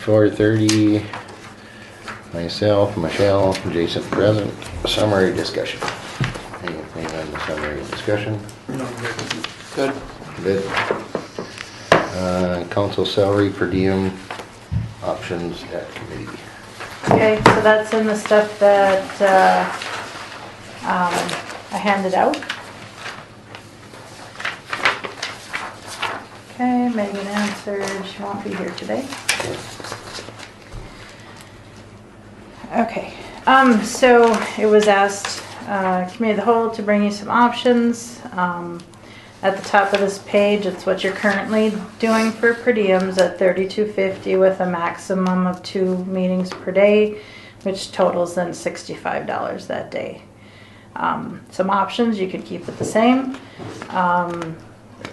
4:30, myself, Michelle, Jason present. Summary discussion. Anything on the summary discussion? No, Good. Good. Council salary per diem options at committee. Okay, so that's in the stuff that I handed out. Okay, Megan answered, she won't be here today. Okay, so it was asked, committee of the whole to bring you some options. At the top of this page, it's what you're currently doing for per diems at $32.50 with a maximum of 2 meetings per day, which totals then $65 that day. Some options, you could keep it the same.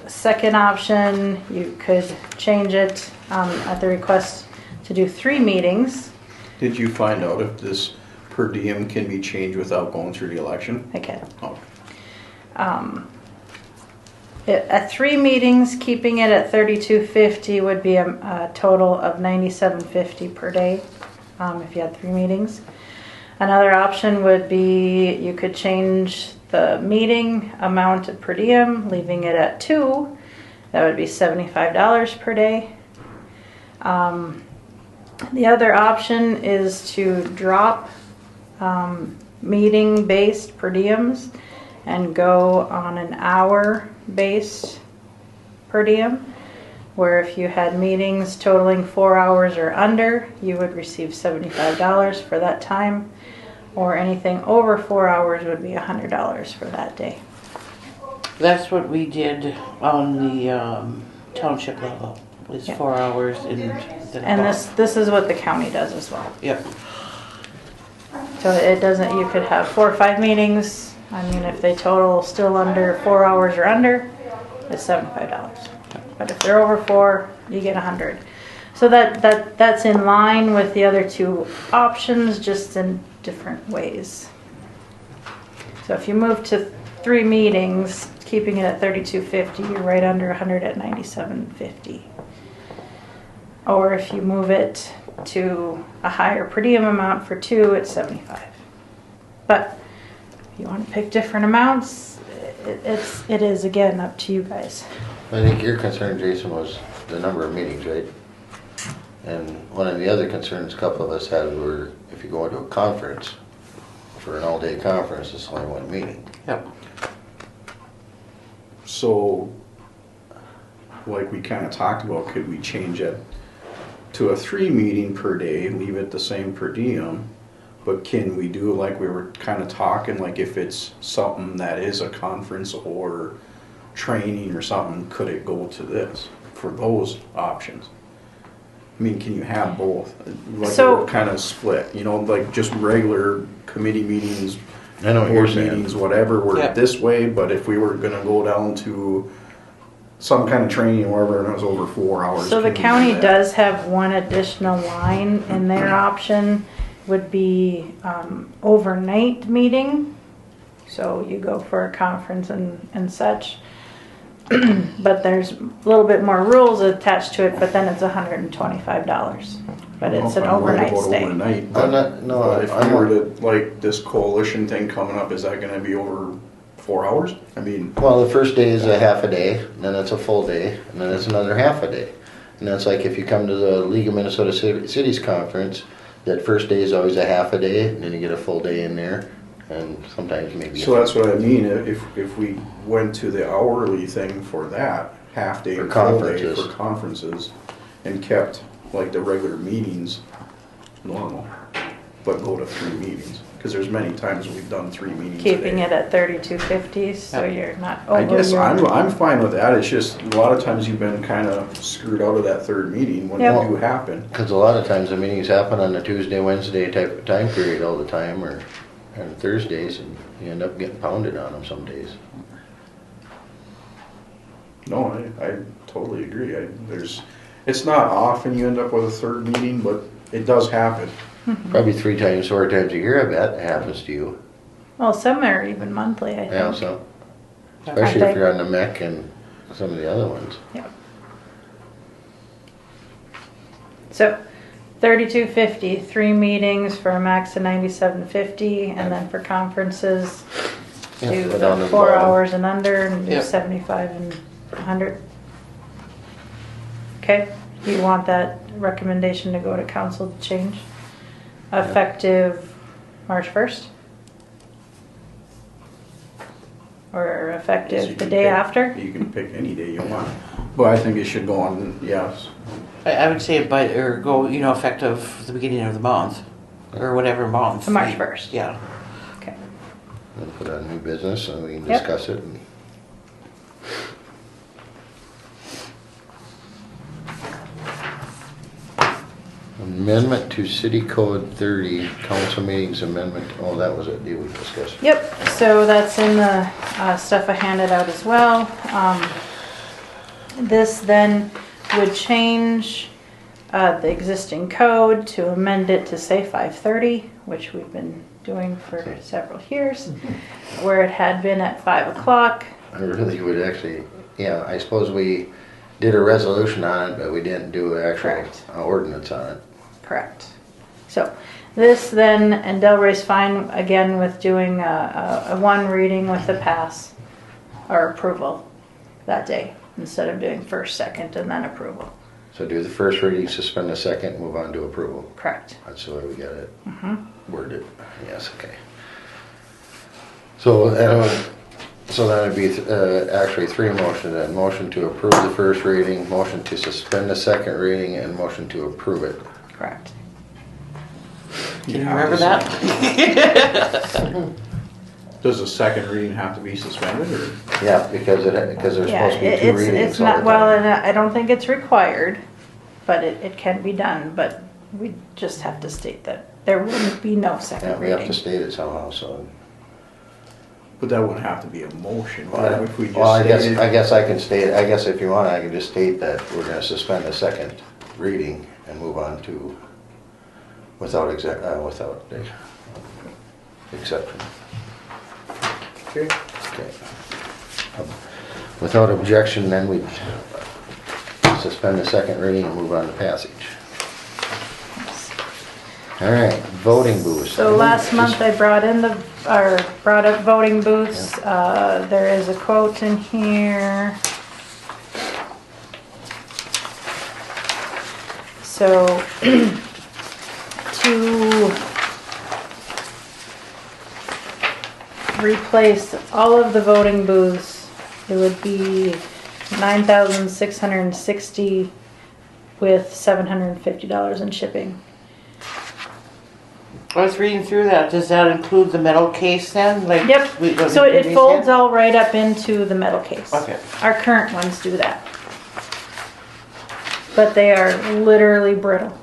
Second option, you could change it at the request to do 3 meetings. Did you find out if this per diem can be changed without going through the election? I can. Oh, At 3 meetings, keeping it at $32.50 would be a total of $97.50 per day if you had 3 meetings. Another option would be you could change the meeting amount of per diem, leaving it at 2. That would be $75 per day. The other option is to drop meeting-based per diems and go on an hour-based per diem, where if you had meetings totaling 4 hours or under, you would receive $75 for that time, or anything over 4 hours would be $100 for that day. That's what we did on the township level. It was 4 hours and this is what the county does as well. Yep. So it doesn't, you could have 4 or 5 meetings. I mean, if they total still under 4 hours or under, it's $75. But if they're over 4, you get $100. So that's in line with the other 2 options, just in different ways. So if you move to 3 meetings, keeping it at $32.50, you're right under 100 at $97.50. Or if you move it to a higher per diem amount for 2, it's $75. But if you want to pick different amounts, it is again up to you guys. I think your concern, Jason, was the number of meetings, right? And one of the other concerns a couple of us had were if you go into a conference, for an all-day conference, it's only 1 meeting. Yep. so like we kind of talked about, could we change it to a 3 meeting per day, leave it the same per diem? But can we do like we were kind of talking, like if it's something that is a conference or training or something, could it go to this for those options? I mean, can you have both? Like So- we're kind of split, you know, like just regular committee meetings, I know what you're board saying. meetings, whatever, we're Yeah. this way, but if we were gonna go down to some kind of training or whatever and it was over 4 hours. So the can we do county that? does have one additional line in their option, would be overnight meeting. So you go for a conference and such. But there's a little bit more rules attached to it, but then it's $125. But it's an I'm worried overnight about stay. overnight, I'm but not, no, but if I'm you were not. to, like, this coalition thing coming up, is that gonna be over 4 hours? I mean, Well, the first day is a half a day, then it's a full day, and then it's another half a day. And that's like if you come to the League of Minnesota Cities Conference, that first day is always a half a day, and then you get a full day in there, and sometimes maybe. so that's what I mean, if we went to the hourly thing for that, half day For and full day conferences. for conferences, and kept like the regular meetings normal, but go to 3 meetings, cause there's many times we've done 3 meetings a Keeping day. it at $32.50, so you're not I over guess your. I'm fine with that, it's just a lot of times you've been kinda screwed out of that 3rd meeting when Yep. they do happen. Because a lot of times the meetings happen on a Tuesday, Wednesday type of time period all the time, or on Thursdays, and you end up getting pounded on them some days. No, I totally agree. It's not often you end up with a 3rd meeting, but it does happen. Probably 3 times, 4 times a year, I bet, it happens to you. Well, some are even monthly, I think. Yeah, so, especially if you're on the MEC and some of the other ones. Yep. So $32.50, 3 meetings for a max of $97.50, and then for conferences, Yeah, do go down to the the 4 bottom. hours and under, and do Yep. 75 and 100. Okay, do you want that recommendation to go to council to change? Effective March 1st? Or Yes, effective you the can day pick- after? You can pick any day you want. But I think it should go on, yes. I would say or go, effective the beginning of the month, or whatever month. To March 1st. Yeah. Okay. We'll put on new business and we can Yep. discuss it. Amendment to City Code 30, council meetings amendment. Oh, that was it, deal we discussed. Yep, so that's in the stuff I handed out as well. This then would change the existing code to amend it to say 5:30, which we've been doing for several years, where it had been at 5 o'clock. I really would actually, yeah, I suppose we did a resolution on it, but we didn't do an actual Correct. ordinance on it. Correct. So this then, and Delray's fine again with doing a one reading with the pass or approval that day, instead of doing first, second, and then approval. So do the first reading, suspend the second, move on to approval. Correct. That's the way we got it worded. Yes, okay. So that would be actually 3 motions then. Motion to approve the first reading, motion to suspend the second reading, and motion to approve it. Correct. Can you remember that? Does the second reading have to be suspended, or? Yeah, because there's Yeah, supposed to be 2 readings it's all not, the well, time. and I don't think it's required, but it can be done, but we just have to state that there wouldn't be no Yeah, second we have to reading. state it somehow, so. But that wouldn't have to be a motion, would it, if we Well, I just stated? guess I can state, I guess if you want, I can just state that we're gonna suspend the second reading and move on to without the exception. Okay. Okay. Without objection, then we'd suspend the second reading and move on to passage. All right, voting booths. So last month I brought up voting booths. There is a quote in here. So to replace all of the voting booths, it would be $9,660 with $750 in shipping. I was reading through that. Does that include the metal case then? Like Yep, what so we it previously folds had? all right up into the metal case. Okay. Our current ones do that. But they are literally brittle.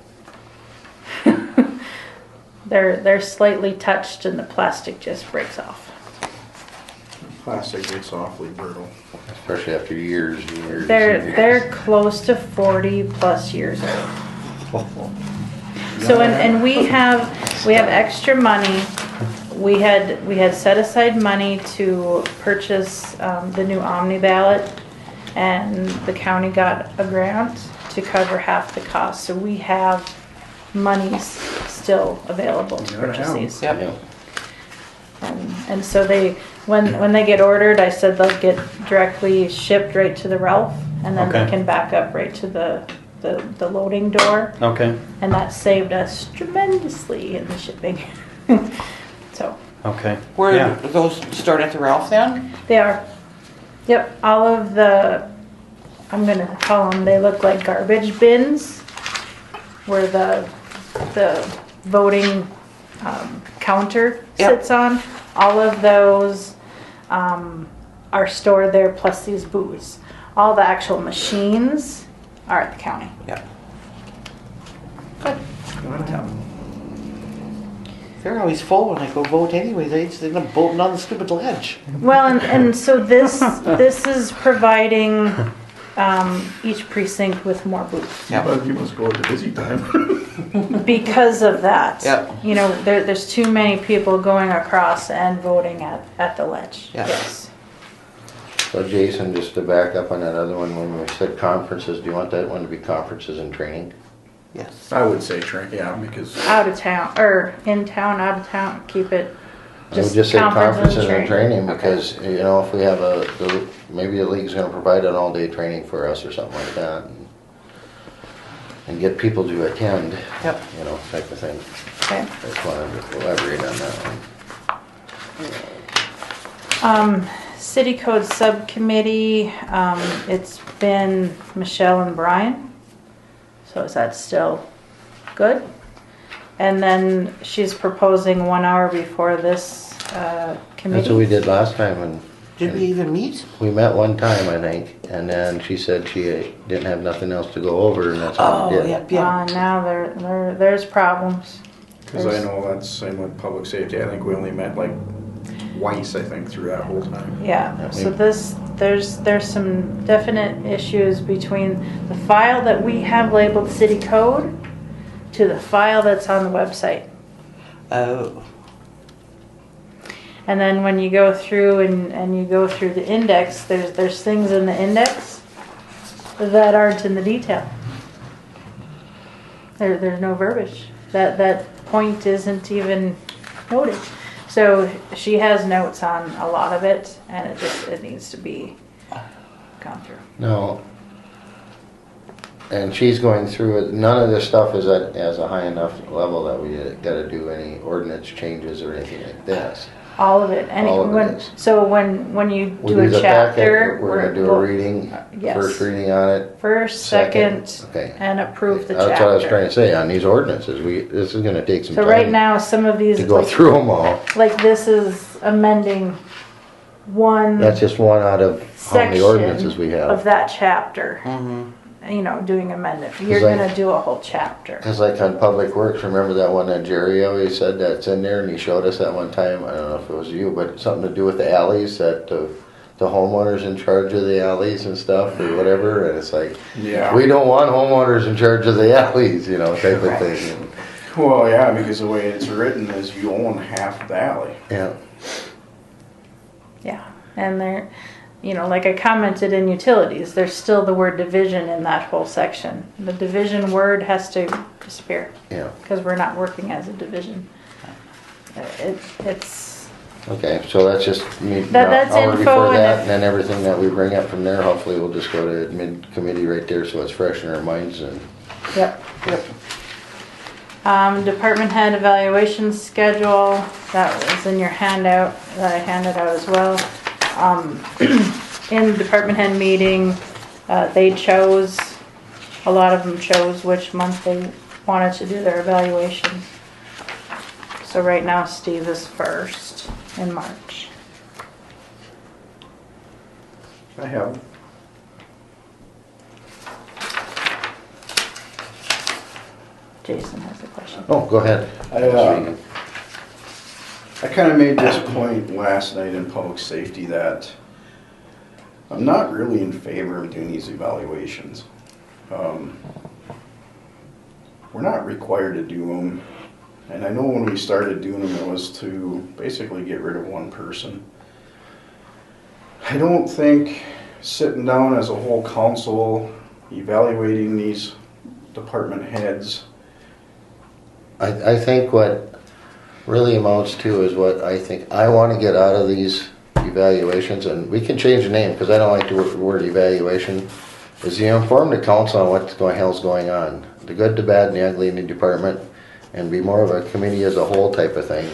They're slightly touched and the plastic just breaks off. Plastic gets awfully brittle. Especially after years and years. and They're years. close to 40 plus years old. So and we have extra money. We had set aside money to purchase the new Omni ballot, and the county got a grant to cover half the cost. So we have monies still available to You gotta purchase have 'em. these. Yep. Yeah. And so when they get ordered, I said they'll get directly shipped right to the Ralph, and then they Okay. can back up right to the loading door. Okay, And that saved us tremendously in the shipping. So, okay. Where Yeah. do those start at the Ralph then? they are, yep, all of I'm gonna call them, they look like garbage bins where the voting counter Yep. sits on. All of those are stored there, plus these booths. All the actual machines are at the county. Yeah. Gotta have 'em. They're always full when I go vote anyway. They just end up bolting on the stupid ledge. Well, and so this is providing each precinct with more booths Yeah. But you must go at the busy time. because of that. Yep. You know, there's too many people going across and voting at the ledge. Yeah. Yes. So Jason, just to back up on that other one, when we said conferences, do you want that one to be conferences and training? Yes. I would say yeah, because out of town, or in town, out of town, keep it. I would just say conferences and training, Okay. because, you know, if we have maybe the league's gonna provide an all-day training for us or something like that. And get people to attend, Yep. you know, type of thing. Okay. I just wanted to elaborate on that one. City Code Subcommittee, it's been Michelle and Brian. So is that still good? And then she's proposing 1 hour before this committee. That's what we did last time, and Did we even meet? we met one time, I think, and then she said she didn't have nothing else to go over, and that's how Oh, we did. yep, yep. Now there's problems. because I know that's same with public safety. I think we only met like twice, I think, through that whole time. Yeah, Yeah, so maybe. there's some definite issues between the file that we have labeled city code to the file that's on the website. Oh, And then when you go through and you go through the index, there's things in the index that aren't in the detail. There's no verbiage. That point isn't even noted. So she has notes on a lot of it, and it needs to be gone through. No. And she's going through it, none of this stuff is at a high enough level that we gotta do any ordinance changes or anything like this. All of it. All of it is. So when you We do a the chapter, packet, we're gonna do a reading, yes. first reading on it. First, Second, second, okay. and approve the That's chapter. what I was trying to say, on these ordinances, this is gonna take some So right time now, some of these, to go through them all. like this is amending one That's just one out of how many section ordinances we of have. that chapter. mm-hmm. You know, doing amendment. You're like- gonna do a whole chapter. Cause like on Public Works, remember that one that Jerry always said that's in there, and he showed us that one time, I don't know if it was you, but something to do with the alleys, that the homeowners in charge of the alleys and stuff, or whatever, and it's like, Yeah. we don't want homeowners in charge of the alleys, you know, type of thing. Well, yeah, because the way it's written is you own half of the alley. Yeah, Yeah, and there, you know, like I commented in utilities, there's still the word division in that whole section. The division word has to disappear yeah, because we're not working as a division. It's okay, so that's just, That's hour info before and that, if- and then everything that we bring up from there, hopefully we'll just go to admin committee right there, so it's fresh in our minds, and yep. Yep. Department head evaluation schedule, that was in your handout, that I handed out as well. In department head meeting, they chose, a lot of them chose which month they wanted to do their evaluation. So right now Steve is first in March. I have. Jason has a question. oh, go ahead. I kind of made this point last night in public safety that I'm not really in favor of doing these evaluations. We're not required to do them, and I know when we started doing them it was to basically get rid of one person. I don't think sitting down as a whole council evaluating these department heads. I think what really amounts to is what I think I want to get out of these evaluations, and we can change the name because I don't like the word evaluation, is you inform the council on what the hell's going on, the good, the bad, and the ugly in the department, and be more of a committee as a whole type of thing,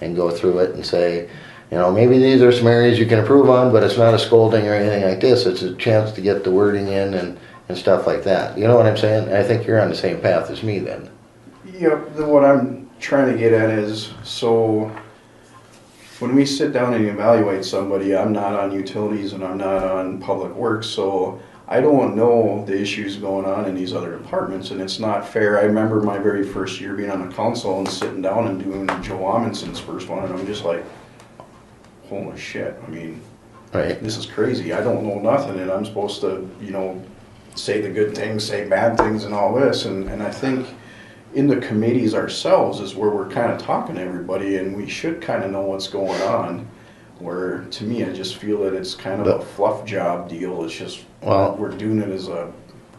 and go through it and say, you know, maybe these are some areas you can improve on, but it's not a scolding or anything like this. It's a chance to get the wording in and stuff like that. You know what I'm saying? I think you're on the same path as me then. Yep, what I'm trying to get at is, so when we sit down and evaluate somebody, I'm not on utilities and I'm not on public works, so I don't know the issues going on in these other departments, and it's not fair. I remember my very first year being on the council and sitting down and doing Joe Amundsen's first one, and I'm just like, holy shit, I mean, Right. this is crazy. I don't know nothing, and I'm supposed to, you know, say the good things, say bad things and all this, and I think in the committees ourselves is where we're kind of talking to everybody, and we should kind of know what's going on. Where, to me, I just feel that it's kind of a fluff job deal. It's just, Well- we're doing it as a,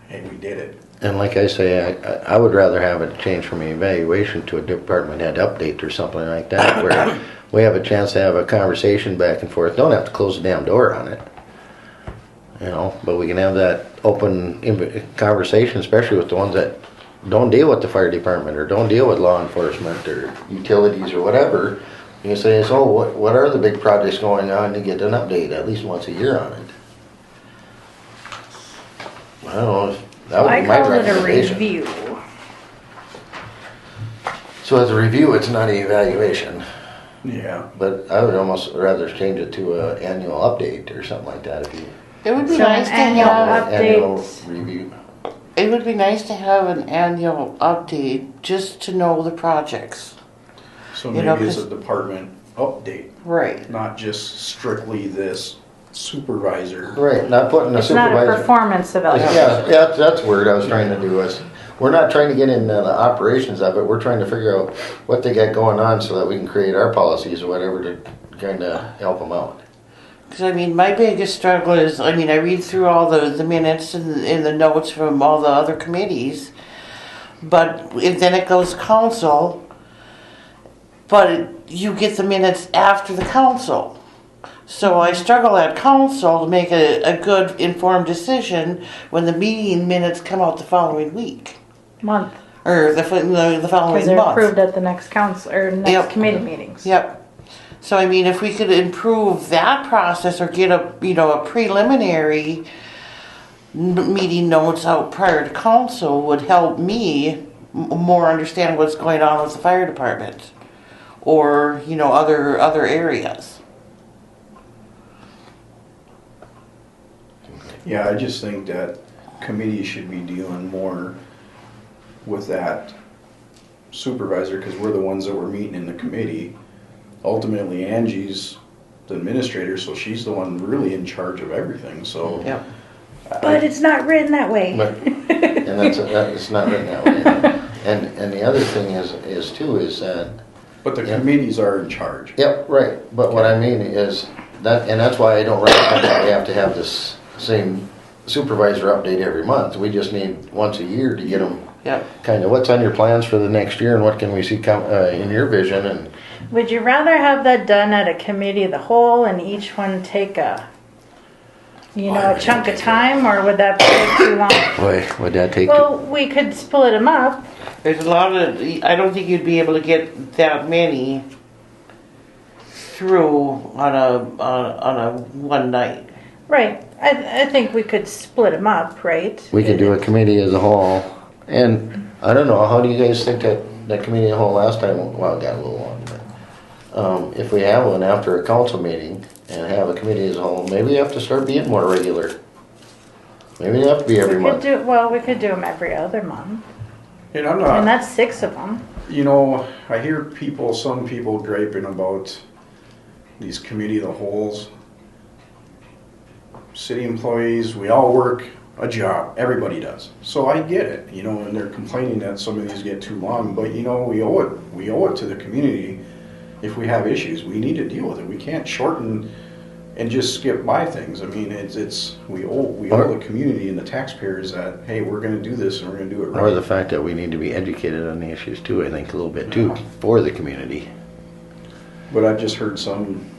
hey, we did it. And like I say, I would rather have it changed from an evaluation to a department head update or something like that, where we have a chance to have a conversation back and forth. Don't have to close the damn door on it. You know, but we can have that open conversation, especially with the ones that don't deal with the fire department or don't deal with law enforcement or utilities or whatever. You can say, so what are the big projects going on, to get an update at least once a year on it. I don't know, that would I be my called it a recommendation. review. So as a review, it's not an evaluation, Yeah. but I would almost rather change it to an annual update or something like that if you. It would be So nice an to annual have, Annual updates. review. it would be nice to have an annual update just to know the projects. So You know, maybe it's a 'cause- department update, Right. not just strictly this supervisor. Right, not putting a It's not a supervisor. performance evaluation. Yeah, that's the word I was trying to do is, we're not trying to get into the operations of it, we're trying to figure out what they got going on so that we can create our policies or whatever to kind of help them out. Because I mean, my biggest struggle is, I mean, I read through all the minutes and the notes from all the other committees, but then it goes council, but you get the minutes after the council. So I struggle at council to make a good informed decision when the meeting minutes come out the following week. Month. Or the Because following they're month. approved at the next council, or next Yep. committee meetings. Yep. So I mean, if we could improve that process or get a preliminary meeting notes out prior to council would help me more understand what's going on with the fire department or other areas. Yeah, I just think that committees should be dealing more with that supervisor, because we're the ones that were meeting in the committee. Ultimately, Angie's the administrator, so she's the one really in charge of everything, so. Yep. But it's not written that way. But, and it's not written that way. And the other thing is too, is that, But the Yeah. committees are in charge. yep, right, but what I mean is, and that's why I don't recommend that we have to have this same supervisor update every month. We just need once a year to get them Yep. kind of, what's on your plans for the next year and what can we see in your vision, and Would you rather have that done at a committee of the whole and each one take a chunk of time, or would that take too long? boy, would that take, Well, we could split them up. There's a lot of. I don't think you'd be able to get that many through on a one night. Right. I think we could split them up, right? we could do a committee as a whole. And I don't know, how do you guys think that committee as a whole last time, well, it got a little long, but if we have one after a council meeting and have a committee as a whole, maybe we have to start being more regular. Maybe they have to be every We could month. we could do them every other month. And I'm And not, that's 6 of them. I hear some people griping about these committee of the wholes. City employees, we all work a job, everybody does. So I get it, and they're complaining that some of these get too long, but we owe it to the community. If we have issues, we need to deal with it. We can't shorten and just skip by things. I mean, we owe the community and the taxpayers that, hey, we're gonna do this and we're gonna do it right. Or the fact that we need to be educated on the issues too, I think a little bit too, for the community. But I've just heard some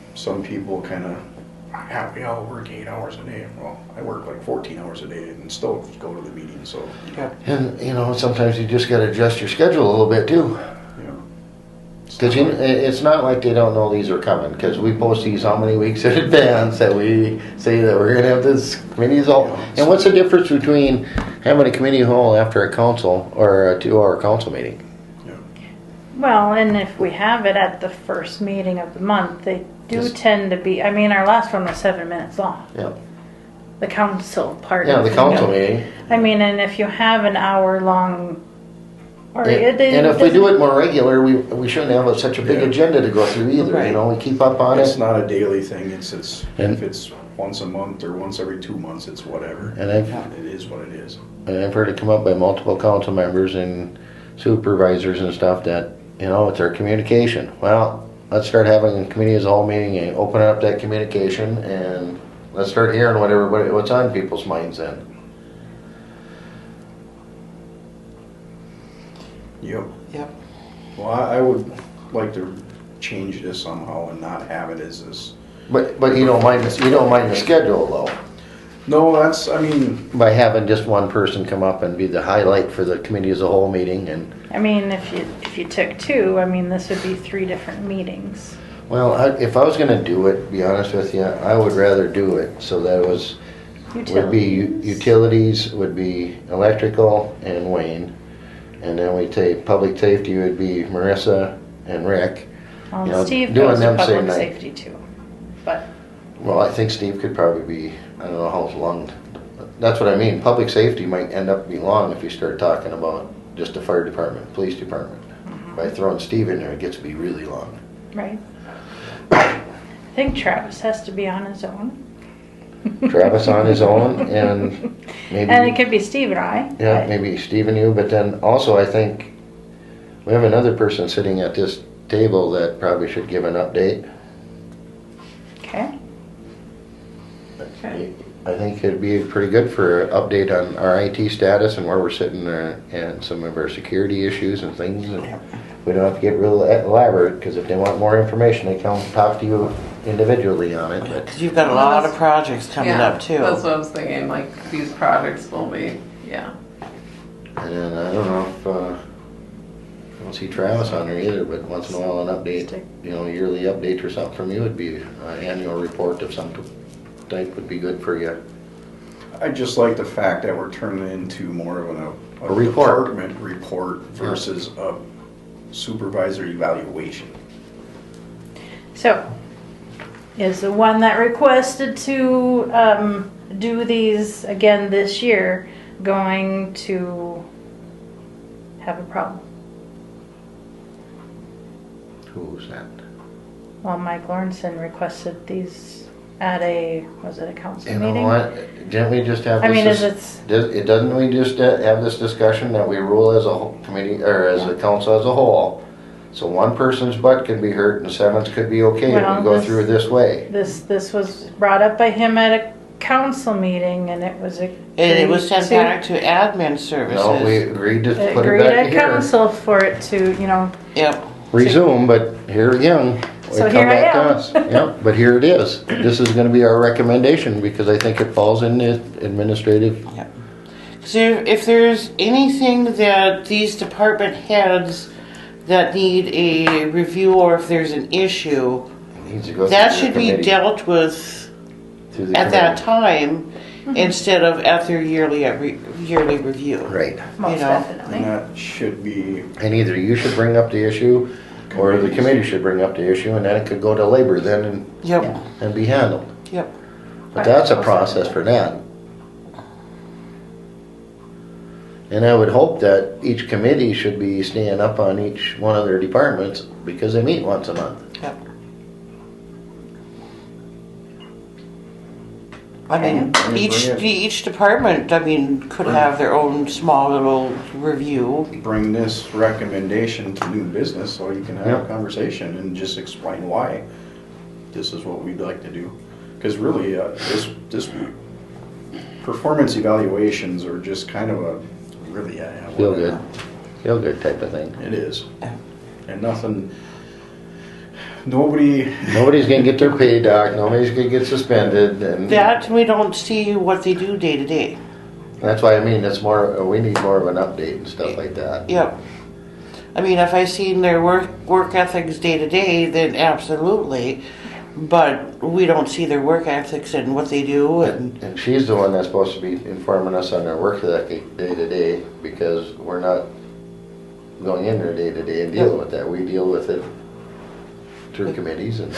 people kind of, yeah, we all work 8 hours a day. Well, I work like 14 hours a day and still go to the meeting, so, And, sometimes you just gotta adjust your schedule a little bit too. Cause it's not like they don't know these are coming, cause we post these how many weeks in advance that we say that we're gonna have this committee's all. And what's the difference between having a committee hall after a council or a 2-hour council meeting? Well, and if we have it at the first meeting of the month, they do Yes. tend to be, I mean, our last one was 7 minutes long. Yeah. The council part. Yeah, of the it. council meeting. I mean, and if you have an hour long, or And if we do it more regular, we shouldn't have such a big Yeah. agenda to go through either, Right. we keep up on it's it. not a daily thing, And- if it's once a month or once every 2 months, it's whatever. And It is what it is. I've heard it come up by multiple council members and supervisors and stuff that, it's our communication. Well, let's start having a committee as a whole meeting and open up that communication and let's start hearing what's on people's minds then. Yep. Yep. Well, I would like to change this somehow and not have it as this. But you don't mind, you don't mind the schedule though, No, that's, I mean, by having just one person come up and be the highlight for the committee as a whole meeting and, I mean, if you took two, I mean, this would be 3 different meetings. well, if I was gonna do it, be honest with you, I would rather do it so that it was, would be utilities, would be electrical and Wayne. And then we take public safety would be Marissa and Rick. Well, you know, Steve doing goes to them same public night. safety too, but Well, I think Steve could probably be, I don't know how long, that's what I mean, public safety might end up being long if you start talking about just the fire department, police department. By throwing Steve in there, it gets to be really long. right. I think Travis has to be on his own. Travis on his own and And it maybe, could be Steve and I. yeah, but- maybe Steve and you, but then also I think we have another person sitting at this table that probably should give an update. Okay. Okay. I think it'd be pretty good for an update on our IT status and where we're sitting there and some of our security issues and things. And we don't have to get real elaborate, because if they want more information, they come talk to you individually on it. But Because you've got a lot of projects coming Yeah, up too. That's what I was thinking, like, these projects will be, yeah. and then I don't know if I don't see Travis on there either. But once in a while, an update, you know, yearly update or something from you would be an annual report of some type would be good for you. I just like the fact that we're turning it into more of A report. department report versus a supervisor evaluation. So, is the one that requested to do these again this year going to have a problem? Who's that? Well, Mike Lawrenson requested these at was it a council You meeting? know what? Didn't we just have? I mean, this doesn't we just have this discussion that we rule as a whole committee or as a council as a whole? So one person's butt can be hurt and seven's could be okay if Well, we go this- through it this way. This was brought up by him at a council meeting, and it was And it was sent agreed to- back to admin services. No, we agreed to put it agreed back at to here. council for it to, you know, Yep. Resume, but here again. we So come here I back to am. us. Yep, but here it is. This is gonna be our recommendation because I think it falls in the administrative. So if there's anything that these department heads that need a review, or if there's an issue, Needs to go that through the should be committee, dealt with through the at that committee. time instead of at their yearly review. Right. most You know, definitely. And that should be, And either you should bring up the issue or the committee should bring up the issue and then it could go to labor then Yep. and be handled. Yep. But that's a process for that. And I would hope that each committee should be staying up on each one of their departments because they meet once a month. Yep. I mean, Okay. each department, I mean, could have their own small little review. bring this recommendation to new business so you can have Yeah. a conversation and just explain why this is what we'd like to do. Because really, this performance evaluations are just kind of a, really, Feel good. Feel good type of thing. It is. And nothing, nobody, Nobody's gonna get their pay, Doc. Nobody's gonna get suspended and That, we don't see what they do day to day. that's why I mean, it's more, we need more of an update and stuff like that. Yep. I mean, if I seen their work ethics day to day, then absolutely. But we don't see their work ethics and what they do, and And she's the one that's supposed to be informing us on their work ethic day to day because we're not going in there day to day and dealing with that. We deal with it through committees and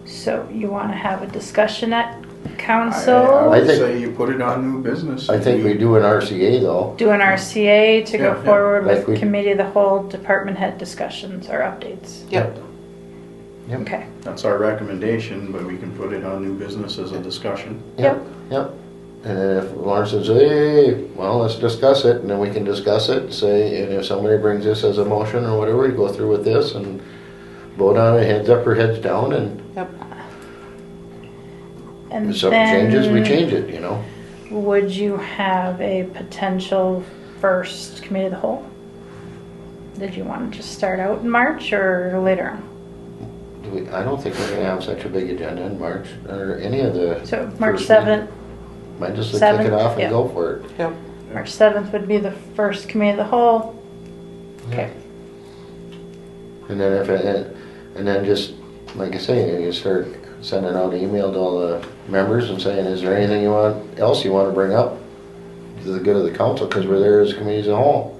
So you want to have a discussion at I council? would think- say you put it on new business. I think we do an RCA though. Do an RCA to Yeah, go yeah. forward Like with we- committee of the whole, department head discussions or updates? yep. Yep. Okay. That's our recommendation, but we can put it on new business as a discussion. Yep. And then if Lawrence says, hey, well, let's discuss it, and then we can discuss it, say, and if somebody brings this as a motion or whatever, we go through with this and vote on it, heads up or heads down, and And if something changes, we then change it, you know? would you have a potential first committee of the whole? did you want to just start out in March or later on? I don't think we're gonna have such a big agenda in March, or any of the. So March first 7th, Might just kick 7th, it off yeah. and go for it. Yep. March 7th would be the first committee of the whole. Okay. And then and then just, like I say, you start sending out email to all the members and saying, is there anything else you want to bring up to the good of the council, because we're there as committees as a whole.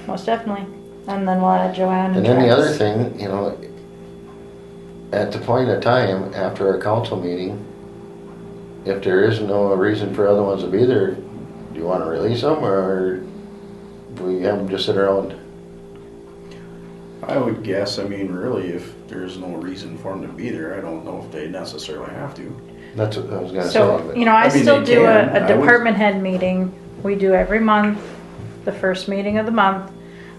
Most definitely. And then we'll add Joanne And then the other Travis. thing, you know, at the point of time after our council meeting, if there is no reason for other ones to be there, do you want to release them, or do we have them just sit around? I would guess, I mean, really, if there's no reason for them to be there, I don't know if they necessarily have to. That's what I was gonna say. So, but- you know, I I mean, still they do can. a I would- department head meeting. We do every month, the first meeting of the month,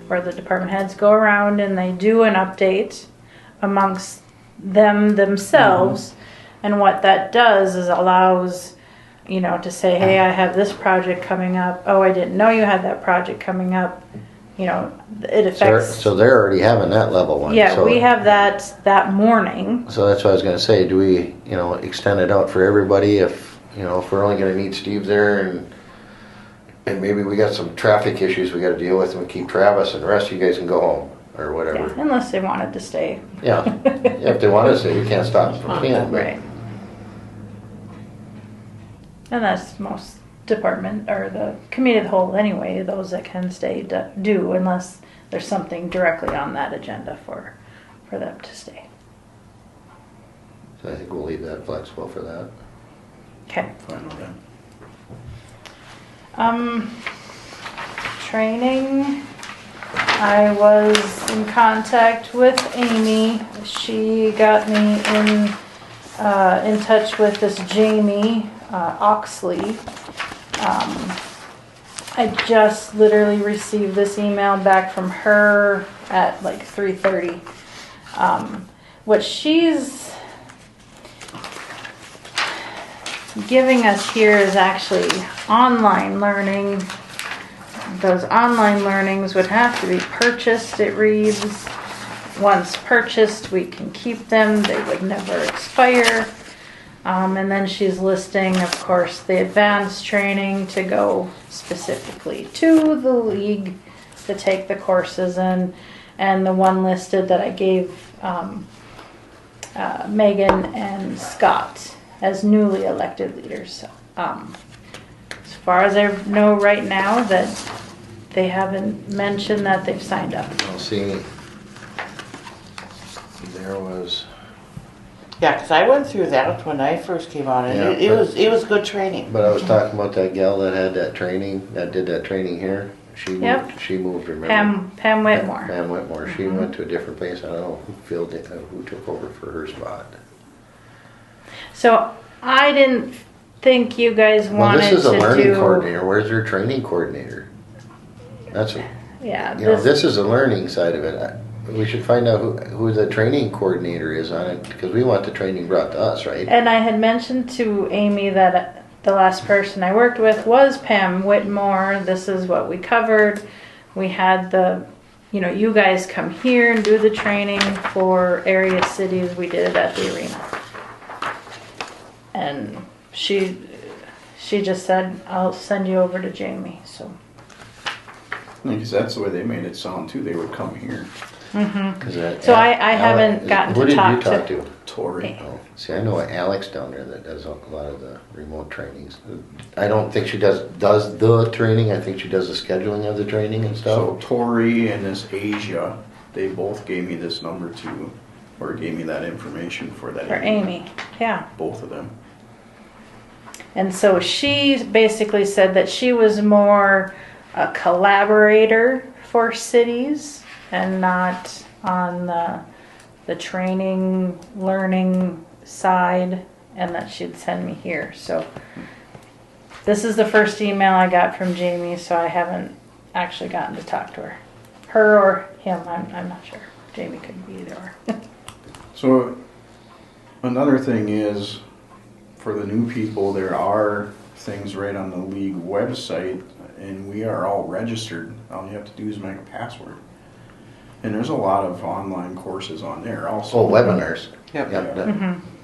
where the department heads go around and they do an update amongst themselves. And what that does is allows, you know, to say, hey, I have this project coming up. Oh, I didn't know you had that project coming up. You know, it affects. So they're already having that level one. Yeah, so, we have that morning. So that's what I was gonna say. Do we, you know, extend it out for everybody? If you know, if we're only gonna need Steve there, and maybe we got some traffic issues we got to deal with, and we keep Travis, and the rest of you guys can go home or Yeah, whatever. unless they wanted to stay. Yeah, if they want to say, you can't stop them from being. But Right. And that's most department or the committee of the whole anyway, those that can stay do unless there's something directly on that agenda for them to stay. So I think we'll leave that flexible for that. Okay. Fine with that. Training. I was in contact with Amy. She got me in touch with this Jamie Oxley. I just literally received this email back from her at like 3:30. What she's giving us here is actually online learning. Those online learnings would have to be purchased, it reads. Once purchased, we can keep them. They would never expire. And then she's listing, of course, the advanced training to go specifically to the league to take the courses in. And the one listed that I gave Megan and Scott as newly elected leaders. So, as far as I know right now, that they haven't mentioned that they've signed up. I'll see. There was. Yeah, because I went through that when I first came on, and Yeah, it was good training. But I was talking about that gal that had that training, that did that training here. She moved. Yep. She moved. Remember? Pam Whitmore. Pam Whitmore. She went to a different place. I don't know who took over for her spot. So I didn't think you guys Well, wanted this is a to learning do. coordinator. Where's their training coordinator? That's what, Yeah, you know. This is a learning side of it. We should find out who the training coordinator is on it, because we want the training brought to us, right? And I had mentioned to Amy that the last person I worked with was Pam Whitmore. This is what we covered. We had you guys come here and do the training for area cities. We did it at the arena. And she just said, I'll send you over to Jamie. So. Because that's the way they made it sound too. They would come here. So I haven't gotten to talk Who did you talk to- to? Tori. Oh, see, I know Alex down there that does a lot of the remote trainings. I don't think she does the training. I think she does the scheduling of the training and So stuff. Tori and this Asia, they both gave me this number too, or gave me that information for that. For Amy, yeah. Both of them. And so she basically said that she was more a collaborator for cities and not on the training, learning side, and that she'd send me here. So this is the first email I got from Jamie, so I haven't actually gotten to talk to her or him. I'm not sure. Jamie could be either or. So another thing is, for the new people, there are things right on the league website, and we are all registered. All you have to do is make a password. And there's a lot of online courses on there also. Oh, webinars. Yep. Yep,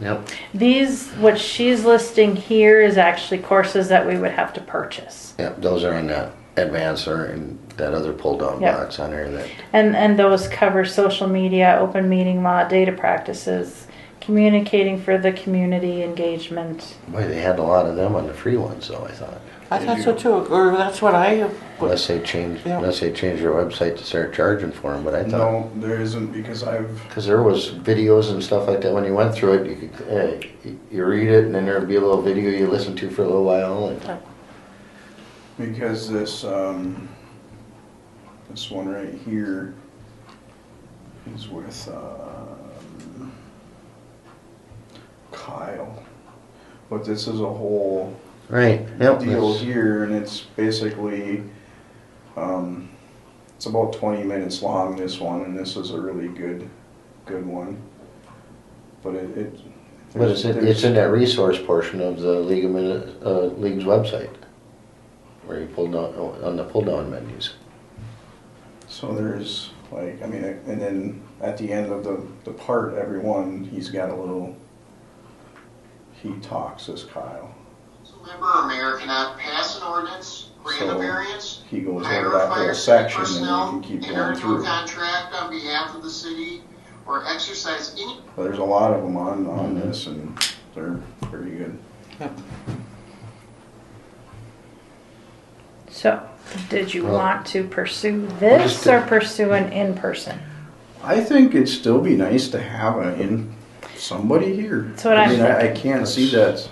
yep. These, what she's listing here is actually courses that we would have to purchase. Yep, those are in that advance or in that other pull down Yep. box on there that, And those cover social media, open meeting law, data practices, communicating for the community, engagement. boy, they had a lot of them on the free ones, so I thought. I thought so too, or that's what I, Unless they change Yeah. their website to start charging for them, but I thought, No, there isn't because I've, because there was videos and stuff like that, when you went through it, you could, you read it and then there'd be a little video you listen to for a little while and. because this one right here is with Kyle. But this is a whole Right, yep. deal that's- here, and it's basically it's about 20 minutes long, this one, and this is a really good one. But But it's in that resource portion of the League's website, where you pull down, on the pull down menus. so there's like, I mean, and then at the end of the part, everyone, he's got a little, he talks as Kyle. Member or mayor cannot pass an ordinance, grant a So, variance, He goes hire over or that fire whole city section personnel, and you can keep enter going into a through. contract on behalf of the city, or exercise any But there's a lot of them on this, and they're pretty good. So, did you Well, want to pursue just this to- or pursue an in-person? I think it'd still be nice to have somebody here. That's what I I'm mean, I thinking. can't see that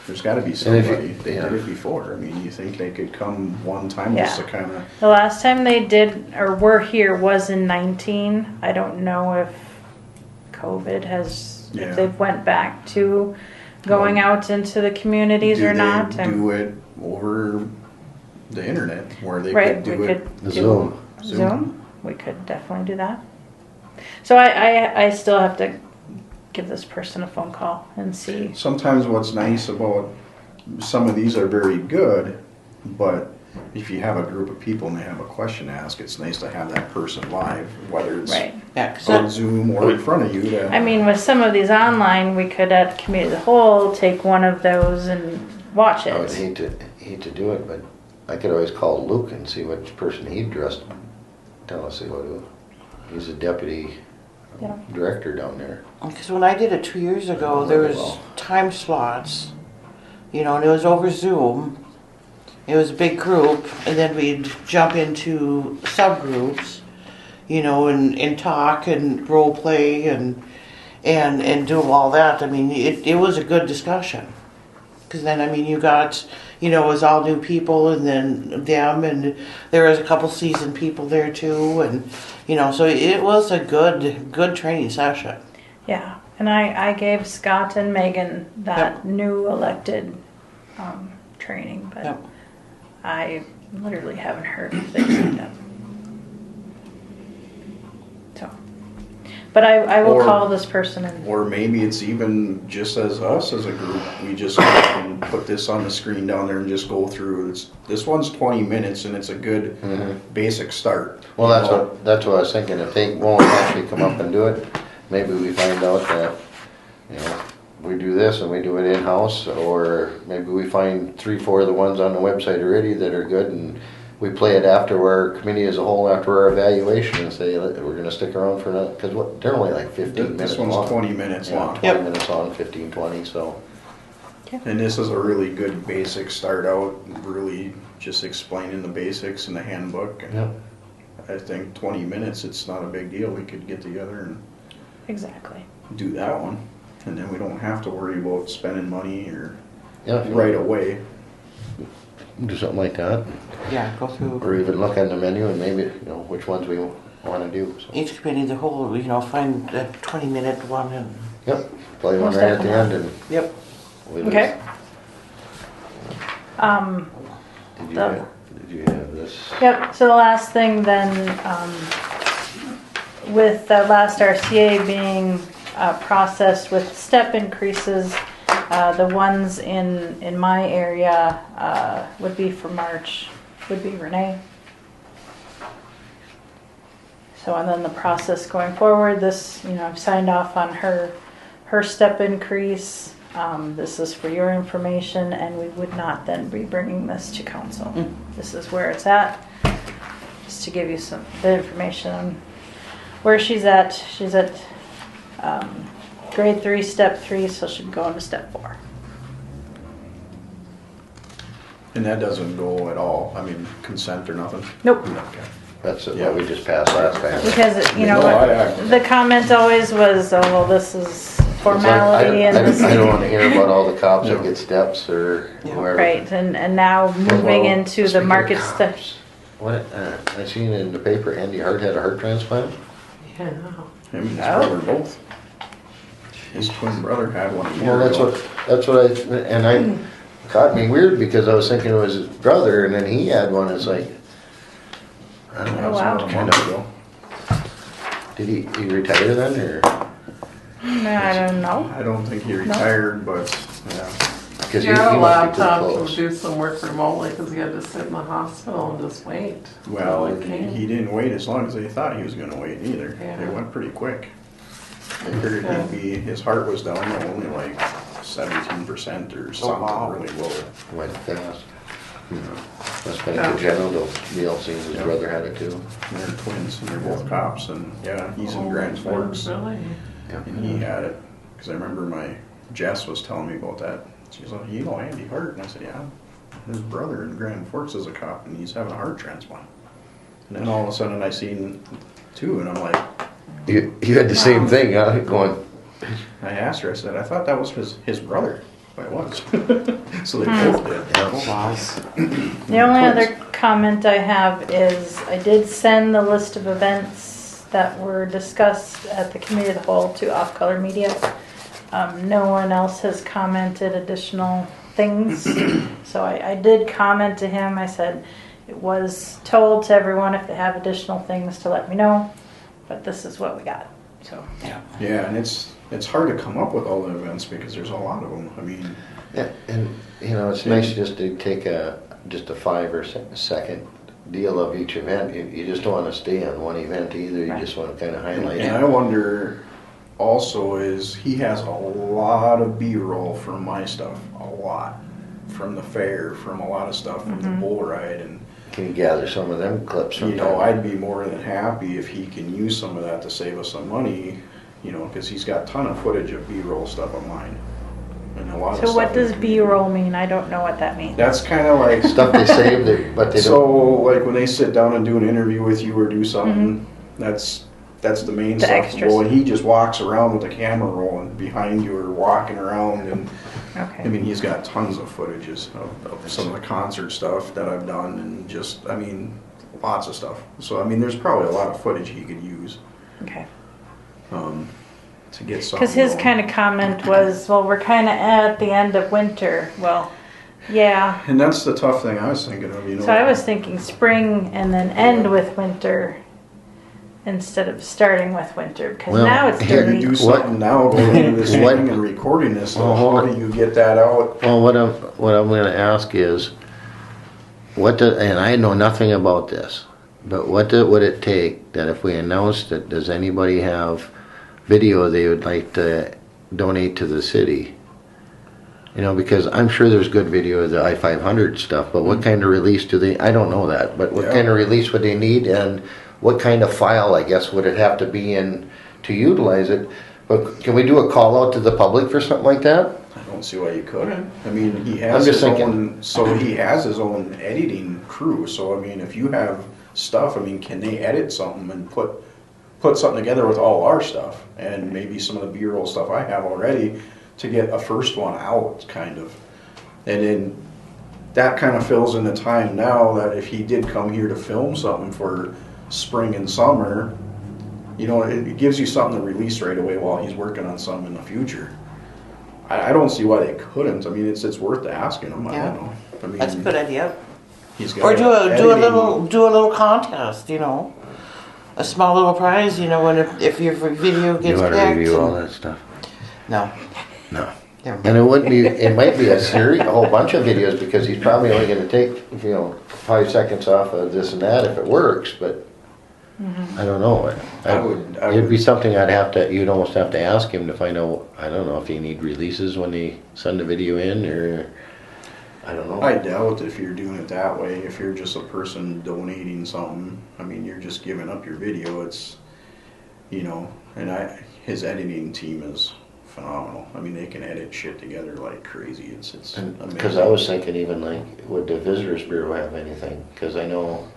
there's gotta be if somebody. you- They yeah. did it before. I mean, you think they could come one time just to Yeah. kinda, The last time they did or were here was in 19. I don't know if COVID has, Yeah. if they've went back to going out into the communities do or they not. do it over the internet where they Right, could do we it? could do Zoom. Zoom. We could definitely do that. So I still have to give this person a phone call and see. Sometimes what's nice about, some of these are very good, but if you have a group of people and they have a question to ask, it's nice to have that person live, whether it's Right. yeah, 'cause on that- Zoom or in front of you to. I mean, with some of these online, we could at committee of the whole take one of those and watch I would it. hate to do it, but I could always call Luke and see which person he'd trust. Tell us what to do. He's a deputy Yeah. director down there. Because when I did it 2 years ago, there was time slots, you know, and it was over Zoom. It was a big group, and then we'd jump into subgroups, you know, and talk and role play and do all that. I mean, it was a good discussion. Because then, I mean, you got, you know, it was all new people, and then them, and there was a couple seasoned people there too, and you know, so it was a good training session. Yeah, and I gave Scott and Megan that new elected training, but Yep. I literally haven't heard if they signed up. So, but I will Or- call this person and Or maybe it's even just as us as a group, we just can put this on the screen down there and just go through. This one's 20 minutes and it's a good basic start. Well, that's what I was thinking, if they won't actually come up and do it, maybe we find out that, you know, we do this and we do it in-house, or maybe we find 3-4 of the ones on the website already that are good, and we play it after our committee as a whole, after our evaluation, and say, we're gonna stick around for another, because they're only like 15 minutes This long. one's 20 minutes Yeah, long. 20 minutes long, 15, 20, so. And this is a really good basic start out, really just explaining the basics in the handbook. And Yep. I think 20 minutes, it's not a big deal. We could get together and exactly. do that one. And then we don't have to worry about spending money or Yeah, if you right away. do something like that, Yeah, go through or even look on the menu and maybe, you know, which ones we wanna do, so. each committee, the whole, you know, find a 20-minute one and, Yep, play one Most right at the end definitely. and. yep. we Okay. Did you have this? Yep, so the last thing then, with that last RCA being processed with step increases, The ones in my area would be for March, would be Renee. So, and then the process going forward, this, I've signed off on her step increase. This is for your information, and we would not then be bringing this to council. This is where it's at, just to give you the information on where she's at. She's at grade 3, step 3, so she'd go into step 4. And that doesn't go at all, I mean, consent or nothing? Nope. Okay. That's what we just passed last time. Because, No, I- the comment always was, oh, well, this is formality and this I don't wanna hear about all the cops that get steps or whoever. right, and now moving Well, into the speaking of market cops, stuff. What, I seen in the paper, Andy Hart had a heart transplant? Yeah. Him and his Oh. brother both. His twin brother had one a year Well, ago. that's what I caught me weird because I was thinking it was his brother and then he had one, it's like, I don't Oh, know, wow. A month ago. did he retire then or? No, I don't know. I don't think he retired, but, yeah. Because He had a he must be laptop pretty to close. do some work remotely because he had to sit in the hospital and just wait. Well, Till it came. he didn't wait as long as they thought he was gonna wait either. Yeah. It went pretty quick. They figured his heart was down to only like 17% or something wow. really low. Went fast. Must have been a congenital deal, seeing his Yeah. brother had it too. And they're twins and they're both cops and yeah, he's in Grand Forks Really? and he had it. Cause I remember Jess was telling me about that. She's like, Andy Hart? And I said, yeah. His brother in Grand Forks is a cop and he's having a heart transplant. And then all of a sudden I seen two and I'm like, You had the same thing, huh? Going, I asked her, I said, I thought that was his brother. But it was. So they both did. The only Twins. other comment I have is I did send the list of events that were discussed at the committee of the whole to Off Color Media. No one else has commented additional things. So I did comment to him. I said it was told to everyone if they have additional things to let me know. But this is what we got. So Yeah, and it's hard to come up with all the events because there's a lot of them. I mean, yeah, and it's nice just to take just a 5 or second deal of each event. You just don't want to stay on one event either. You just want to kind of highlight and it. I wonder also is he has a lot of B-roll from my stuff, a lot. From the fair, from a lot of stuff, from the bull ride and Can you gather some of them clips from I'd be more than happy if he can use some of that to save us some money, because he's got a ton of footage of B-roll stuff of mine. And a lot of so stuff what in does the community. B-roll mean? I don't know what that means. That's kind of like stuff they saved, but they so don't. like when they sit down and do an interview with you or do something, that's the main The stuff. extras. Well, and he just walks around with the camera rolling behind you or walking around and Okay. I mean he's got tons of footages of some of the concert stuff that I've done and just lots of stuff. So I mean there's probably a lot of footage he could use Okay. to get some. Because his kind of comment was, well, we're kind of at the end of winter. Well, yeah. And that's the tough thing I was thinking of, So I was thinking spring and then end with winter instead of starting with winter. Because Well, now it's here, You dirty. do something now going into this What- thing and recording this, so Well, how do you get that out? Well, what I'm going to ask is, and I know nothing about this, but what would it take that if we announced it, does anybody have video they would like to donate to the city? Because I'm sure there's good video of the I-500 stuff, but what kind of release do they, I don't know that, but what Yeah. kind of release would they need and what kind of file, I guess, would it have to be in to utilize it? But can we do a call out to the public for something like that? I don't see why you couldn't. I mean, he has I'm just his thinking. own, so he has his own editing crew. So I mean, if you have stuff, I mean, can they edit something and put something together with all our stuff and maybe some of the B-roll stuff I have already to get a first one out, kind of, and then that kind of fills in the time now that if he did come here to film something for spring and summer, it gives you something to release right away while he's working on something in the future. I don't see why they couldn't. I mean, it's worth asking him. I Yeah. don't know. I mean, That's a good idea. he's got Or do a editing. little contest, a small little prize, when if your video You gets ought to picked. review all that stuff. No. No. And it wouldn't be, it might be a whole bunch of videos because he's probably only gonna take, 5 seconds off of this and that if it works, but I don't know. It'd be something you'd almost have to ask him to find out, I don't know if you need releases when they send the video in or, I don't know. I doubt if you're doing it that way, if you're just a person donating something, I mean, you're just giving up your video, it's, and his editing team is phenomenal. I mean, they can edit shit together like crazy. It's amazing. Because I was thinking even like, would the Visitors Bureau have anything? Because I know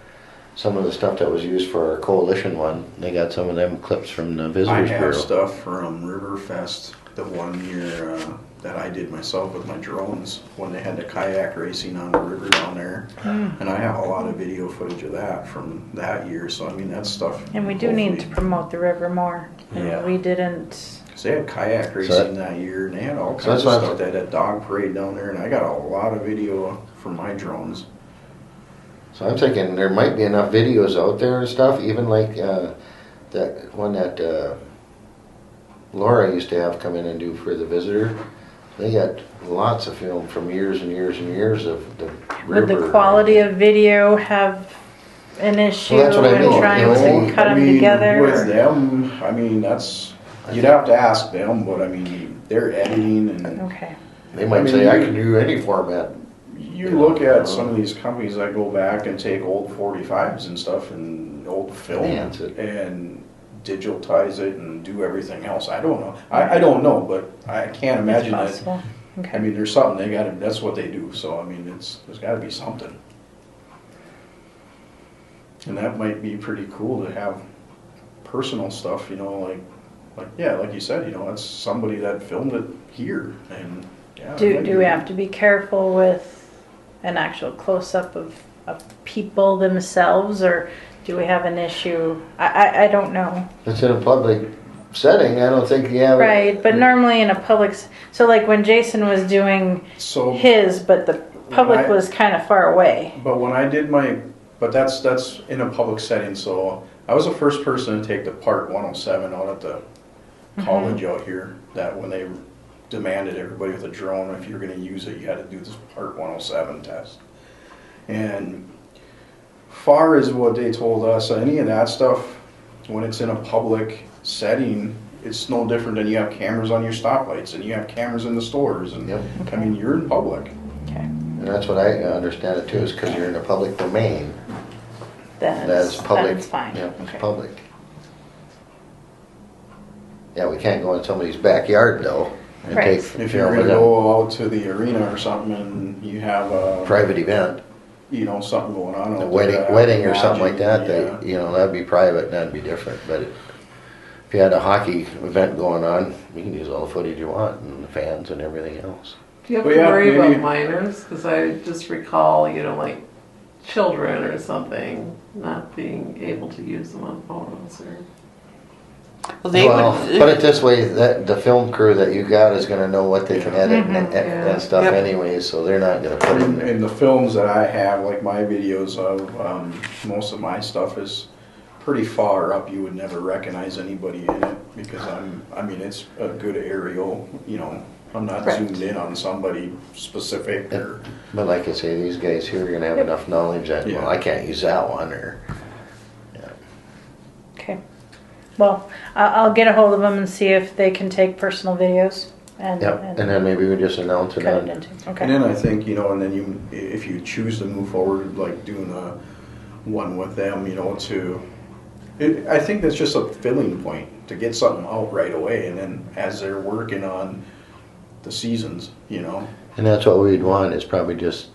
some of the stuff that was used for our coalition one, they got some of them clips from the I Visitors have Bureau. stuff from Riverfest, the one year that I did myself with my drones when they had the kayak racing on the river down there. And I have a lot of video footage of that from that year. So, I mean, that stuff. And we do need to promote the river more. And Yeah. we didn't. Cause they had kayak racing that year and they had all So kinds that's of what stuff. They had a dog parade down there and I got a lot of video from my drones. So I'm thinking there might be enough videos out there and stuff, even like that one that Laura used to have come in and do for the Visitor. They got lots of film from years and years and years of the river. Would the quality of video have an issue Well, that's what I in mean. trying to cut them together? With them, I mean, you'd have to ask them, but I mean, they're editing and Okay. They might say I can do any format. you look at some of these companies that go back and take old 45s and stuff and old film Enhance it. and digitize it and do everything else. I don't know. I don't know, but I can't imagine It's that. possible. I Okay. mean, there's something they got to. That's what they do. So I mean, there's got to be something, and that might be pretty cool to have personal stuff. Like you said, it's somebody that filmed it here, and yeah. Do we have to be careful with an actual close-up of people themselves, or do we have an issue? I don't know. It's in a public setting. I don't think you have. Right, but normally in a public, so like when Jason was doing So, his, but the public I- was kind of far away. but when I did but that's in a public setting. So I was the first person to take the Part 107 out at the college out here. That when they demanded everybody with a drone, if you're going to use it, you had to do this Part 107 test. And far as what they told us, any of that stuff, when it's in a public setting, it's no different than you have cameras on your stoplights and you have cameras in the stores. And Yep. I mean, you're in public. Okay, And that's what I understand it too, is because you're in a public domain. then That's public. That's fine. Yeah, it's Okay. public. Yeah, we can't go in somebody's backyard though. And Right. take, If you you're know, going to with go out to the arena or something and you have a private event, something going on. a out wedding, there, I wedding or something like that, imagine, that'd be private and that'd be different. But if you had a hockey event going on, you can use all the footage you want and the fans and everything else. Do you have Well, to yeah, worry maybe- about minors? Because I just recall, like children or something not being able to use them on phones or. Well, they Well, would. put it this way, that the film crew that you got is gonna know what they can edit and Yeah. and stuff Yep. anyways, so they're not gonna put it in there. In the films that I have, like my videos of, most of my stuff is pretty far up. You would never recognize anybody in it because it's a good aerial, I'm not Right. zoomed in on somebody specific or. But like I say, these guys here are gonna have Yep. enough knowledge that, Yeah. well, I can't use that one, or, Okay. Well, I'll get a hold of them and see if they can take personal videos and, yep, and then maybe we just announce it cut it on, into. And Okay. then I think, and then if you choose to move forward, like doing one with them, I think that's just a filling point to get something out right away. And then as they're working on the seasons, and that's what we'd want, is probably just,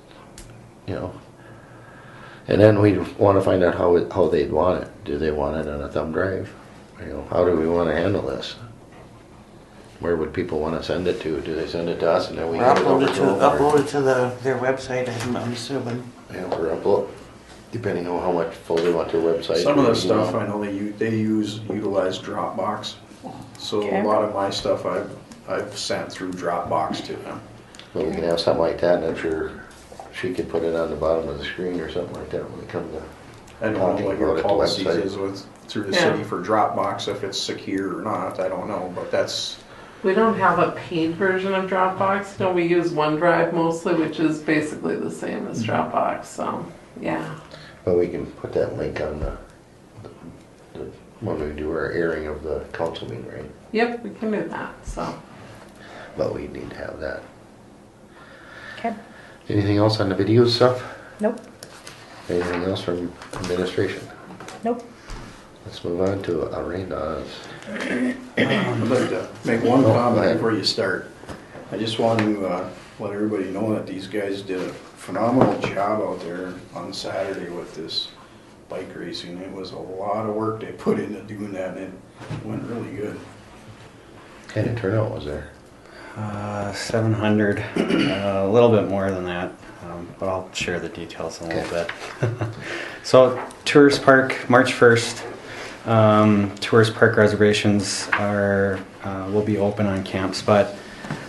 and then we'd wanna find out how they'd want it. Do they want it on a thumb drive? How do we wanna handle this? Where would people wanna send it to? Do they send it to us and then we Or get it over to them? or- upload it to their website, I'm assuming. Yeah, or upload, depending on how much full they want their website. some of to the be, stuff I know they utilize Dropbox. So Okay. a lot of my stuff I've sent through Dropbox to them. But we can have something like that, and I'm sure she could put it on the bottom of the screen or something like that when it comes to. I don't Talking know what about your it, the policies website. is through the Yeah. city for Dropbox, if it's secure or not, I don't know, but that's We don't have a paid version of Dropbox. No, we use OneDrive mostly, which is basically the same as Dropbox. So, yeah. But we can put that link on when we do our airing of the council meeting, right? Yep, we can do that. So, But we need to have that. Okay. Anything else on the video stuff? Nope. Anything else from administration? Nope. Let's move on to arenas. I'd like to make one go comment ahead. before you start. I just want to let everybody know that these guys did a phenomenal job out there on Saturday with this bike racing. It was a lot of work they put into doing that, and it went really good. What kind of turnout was there? 700, a little bit more than that, but I'll share the details in a little bit. So, Tourist Park, March 1st. Tourist Park reservations will be open on camps, but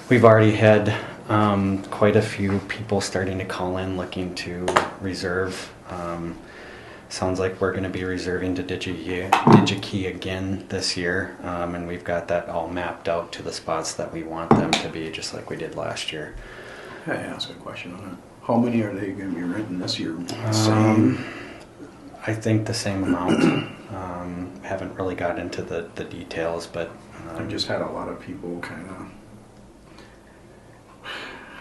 we've already had quite a few people starting to call in looking to reserve. Sounds like we're going to be reserving to DigiKey again this year, and we've got that all mapped out to the spots that we want them to be, just like we did last year. Can I ask a question on that? How many are they going to be renting this year? Same? I think the same amount. Haven't really got into the details, but I've just had a lot of people kind of.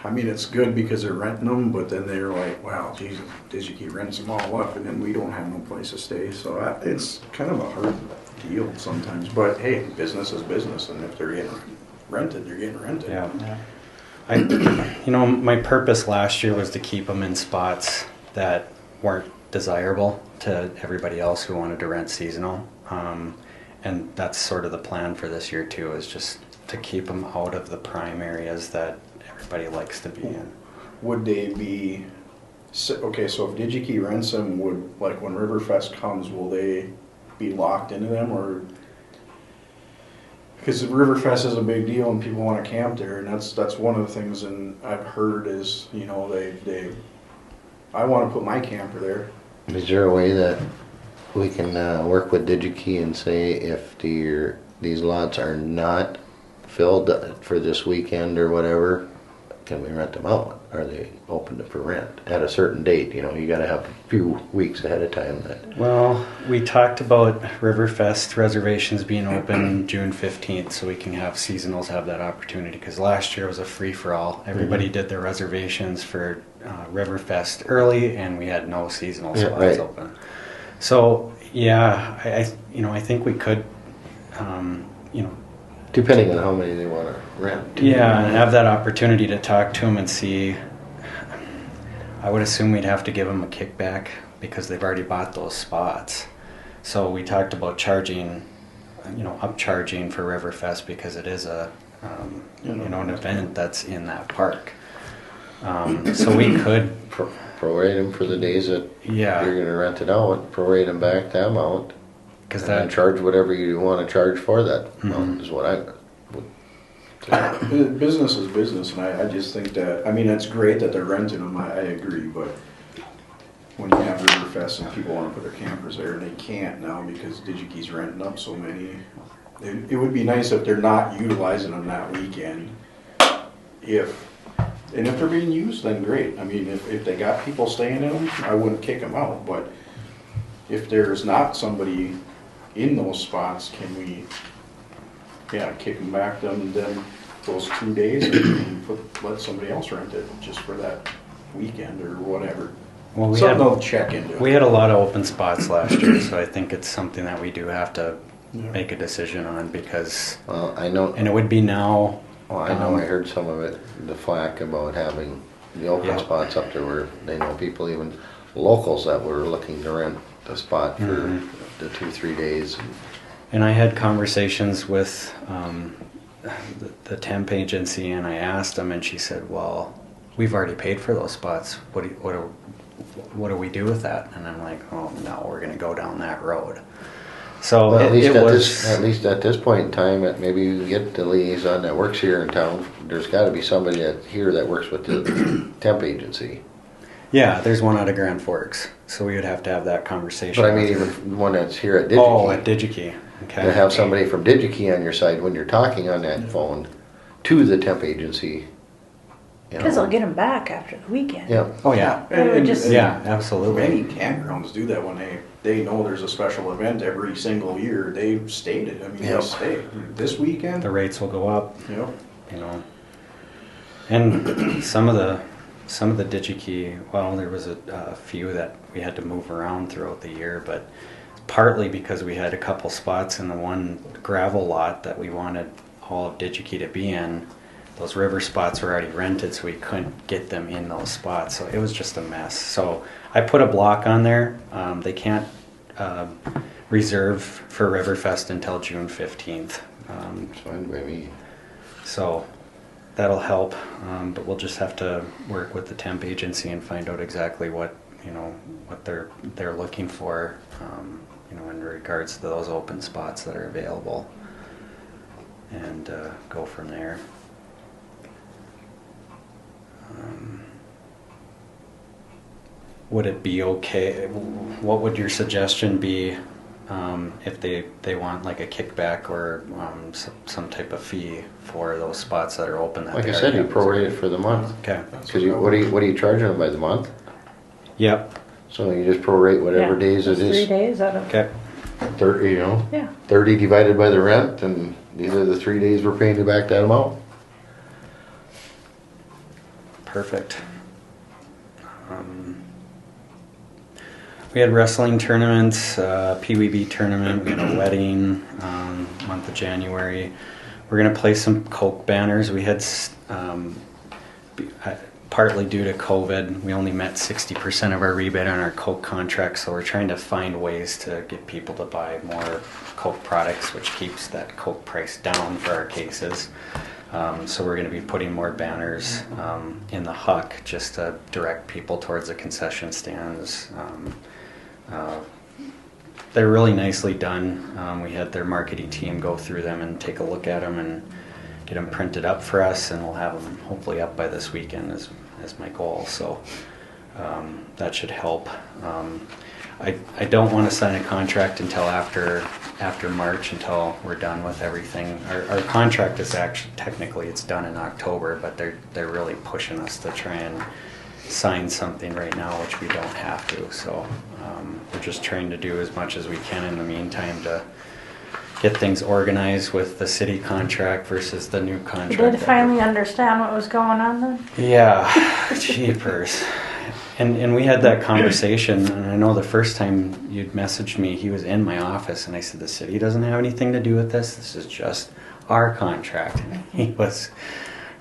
I mean, it's good because they're renting them, but then they're like, wow, geez, DigiKey rents them all up, and then we don't have no place to stay. So it's kind of a hard deal sometimes. But hey, business is business, and if they're getting rented, they're getting rented. yeah. My purpose last year was to keep them in spots that weren't desirable to everybody else who wanted to rent seasonal. And that's sort of the plan for this year too, is just to keep them out of the prime areas that everybody likes to be in. Would they be okay? So if DigiKey rents them, would like when Riverfest comes, will they be locked into them, or because Riverfest is a big deal and people want to camp there, and that's one of the things. And I've heard is I want to put my camper there. Is there a way that we can work with DigiKey and say if these lots are not filled for this weekend or whatever, can we rent them out? Are they open for rent at a certain date? You got to have a few weeks ahead of time. Well, we talked about Riverfest reservations being open June 15th, so we can have seasonals have that opportunity, because last year was a free-for-all. Everybody did their reservations for Riverfest early, and we had no seasonal spots open. So, yeah, I think we could, Depending on how many they want to rent. yeah, and have that opportunity to talk to them and see. I would assume we'd have to give them a kickback because they've already bought those spots. So we talked about charging, upcharging for Riverfest because it is an event that's in that park. So we could, Prorate them for the days that yeah, you're going to rent it out, prorate them back that amount, because and then that charge whatever you want to charge for that amount is what I would. Business is business, and I just think that, I mean, it's great that they're renting them, I agree, but when you have Riverfest and people want to put their campers there and they can't now because DigiKey's renting up so many, it would be nice if they're not utilizing them that weekend. If they're being used, then great. I mean, if they got people staying in them, I wouldn't kick them out, but if there's not somebody in those spots, can we, kick them back them those 2 days and let somebody else rent it just for that weekend or whatever. well, Something they'll check into. we had a lot of open spots last year, so I think it's something that we do have to make a decision on, because, Well, I know. and it would be now. Well, I know I heard some of it, the flack about having the open spots up there where they know people, even locals that were looking to rent the spot for the 2-3 days. And I had conversations with the temp agency, and I asked them, and she said, "Well, we've already paid for those spots. What do we do with that?" And I'm like, "Oh no, we're going to go down that road." So Well, at it least was. at this point in time, maybe you get the liaison that works here in town. There's got to be somebody here that works with the temp agency. Yeah, there's one out of Grand Forks, so we would have to have that conversation. But I mean, with- even one that's here at DigiKey. Oh, at DigiKey. Okay. To have somebody from DigiKey on your side when you're talking on that phone, to the temp agency. you Because know. they'll get them back after the weekend. Yeah, Oh, yeah. They would just- Yeah, absolutely. Many campgrounds do that when they know there's a special event every single year. They state it. I mean, Yep. they state this weekend. The rates will go up, Yep. you know. And some of the DigiKey, well, there was a few that we had to move around throughout the year, but partly because we had a couple spots in the one gravel lot that we wanted all of DigiKey to be in. Those river spots were already rented, so we couldn't get them in those spots. So it was just a mess. So I put a block on there. They can't reserve for Riverfest until June 15th. it's fine by me. So that'll help, but we'll just have to work with the temp agency and find out exactly what they're looking for, in regards to those open spots that are available, and go from there. Would it be okay? What would your suggestion be if they want like a kickback or some type of fee for those spots that are open? That Like they I said, already you have prorate reserved? it for the month. Okay. Because what are you charging them by the month? Yep. So you just prorate whatever Yeah, days it it's 3 is. days out of, Okay. 30, yeah. 30 divided by the rent, and these are the 3 days we're paying you back that amount. Perfect. We had wrestling tournaments, PWB tournament, we had a wedding, month of January. We're gonna place some Coke banners. We had, partly due to COVID, we only met 60% of our rebate on our Coke contract, so we're trying to find ways to get people to buy more Coke products, which keeps that Coke price down for our cases. So we're going to be putting more banners in the Huck just to direct people towards the concession stands. They're really nicely done. We had their marketing team go through them and take a look at them and get them printed up for us, and we'll have them hopefully up by this weekend is my goal. So that should help. I don't want to sign a contract until after March, until we're done with everything. Our contract is actually, technically it's done in October, but they're really pushing us to try and sign something right now, which we don't have to. So we're just trying to do as much as we can in the meantime to get things organized with the city contract versus the new You contract. did finally understand what was going on then? Yeah, jeepers. And we had that conversation, and I know the first time you'd messaged me, he was in my office, and I said, the city doesn't have anything to do with this. This is just our contract. And he was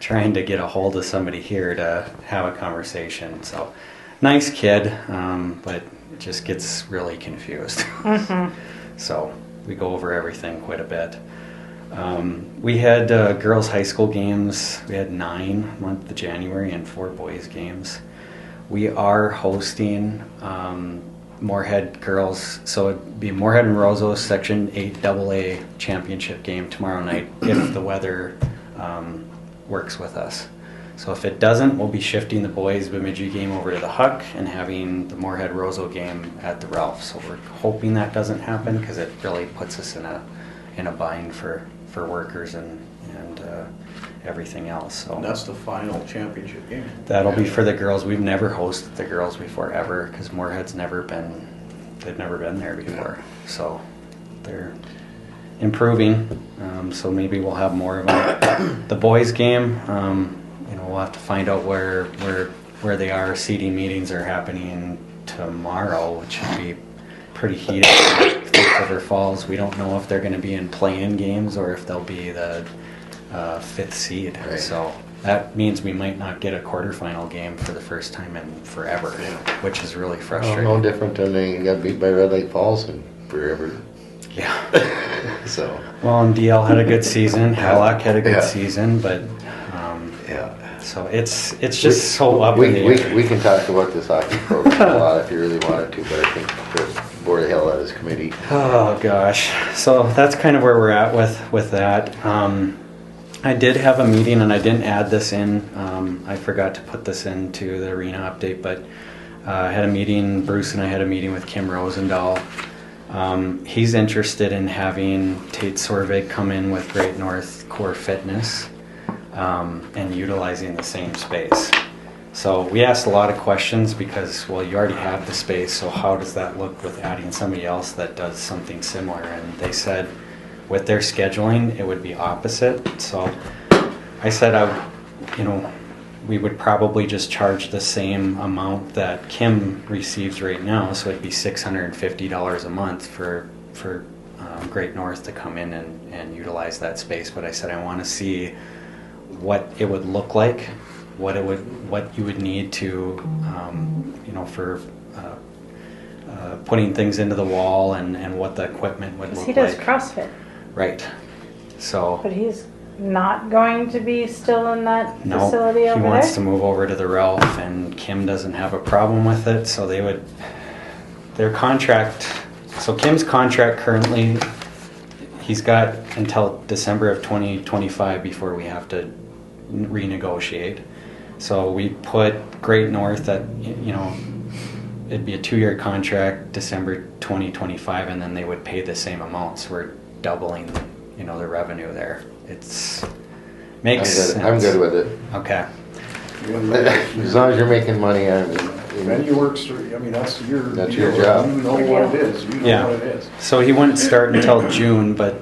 trying to get a hold of somebody here to have a conversation. So, nice kid, but just gets really confused. So, we go over everything quite a bit. We had girls' high school games. We had 9 month of January and 4 boys' games. We are hosting Moorhead girls, so it'd be Moorhead and Roseau Section 8 AA championship game tomorrow night if the weather works with us. So if it doesn't, we'll be shifting the boys' Bemidji game over to the Huck and having the Moorhead Roseau game at the Ralph. So we're hoping that doesn't happen because it really puts us in a bind for workers and everything else. So And that's the final championship game. that'll be for the girls. We've never hosted the girls before ever because Moorhead's never been there before. So they're improving. So maybe we'll have more of them. The boys game, we'll have to find out where they are. Seating meetings are happening tomorrow, which should be pretty heated. Thief River Falls. We don't know if they're going to be in play-in games or if they'll be the 5th seed. Right. So that means we might not get a quarterfinal game for the first time in forever, which is really Well, frustrating. no different than they got beat by Red Lake Falls and forever. Yeah. So, Well, and DL had a good season. Hallock had a good Yeah. season, but yeah. so it's just so up in the air. We can talk about this hockey program a lot if you really wanted to, but I think the Board of Health has committee. Oh gosh, so that's kind of where we're at with that. I did have a meeting, and I didn't add this in. I forgot to put this into the arena update, but I had a meeting. Bruce and I had a meeting with Kim Rosendahl. He's interested in having Tate Sorvig come in with Great North Core Fitness and utilizing the same space. So we asked a lot of questions because, well, you already have the space, so how does that look with adding somebody else that does something similar? And they said with their scheduling, it would be opposite. So I said, we would probably just charge the same amount that Kim receives right now, so it'd be $650 a month for Great North to come in and utilize that space. But I said I want to see what it would look like, what you would need to, for putting things into the wall and what the equipment would look like. He does CrossFit, Right. So. but he's not going to be still in that No, facility over he there? wants to move over to the Ralph, and Kim doesn't have a problem with it, so their contract, so Kim's contract currently, he's got until December of 2025 before we have to renegotiate. So we put Great North at, it'd be a 2-year contract, December 2025, and then they would pay the same amount, so we're doubling, the revenue there. Makes sense. I'm good with it. Okay. As long as you're making money, Then you work straight, that's your. That's your deal. job. You know what it is, you know Yeah. what it is. So he wouldn't start until June, but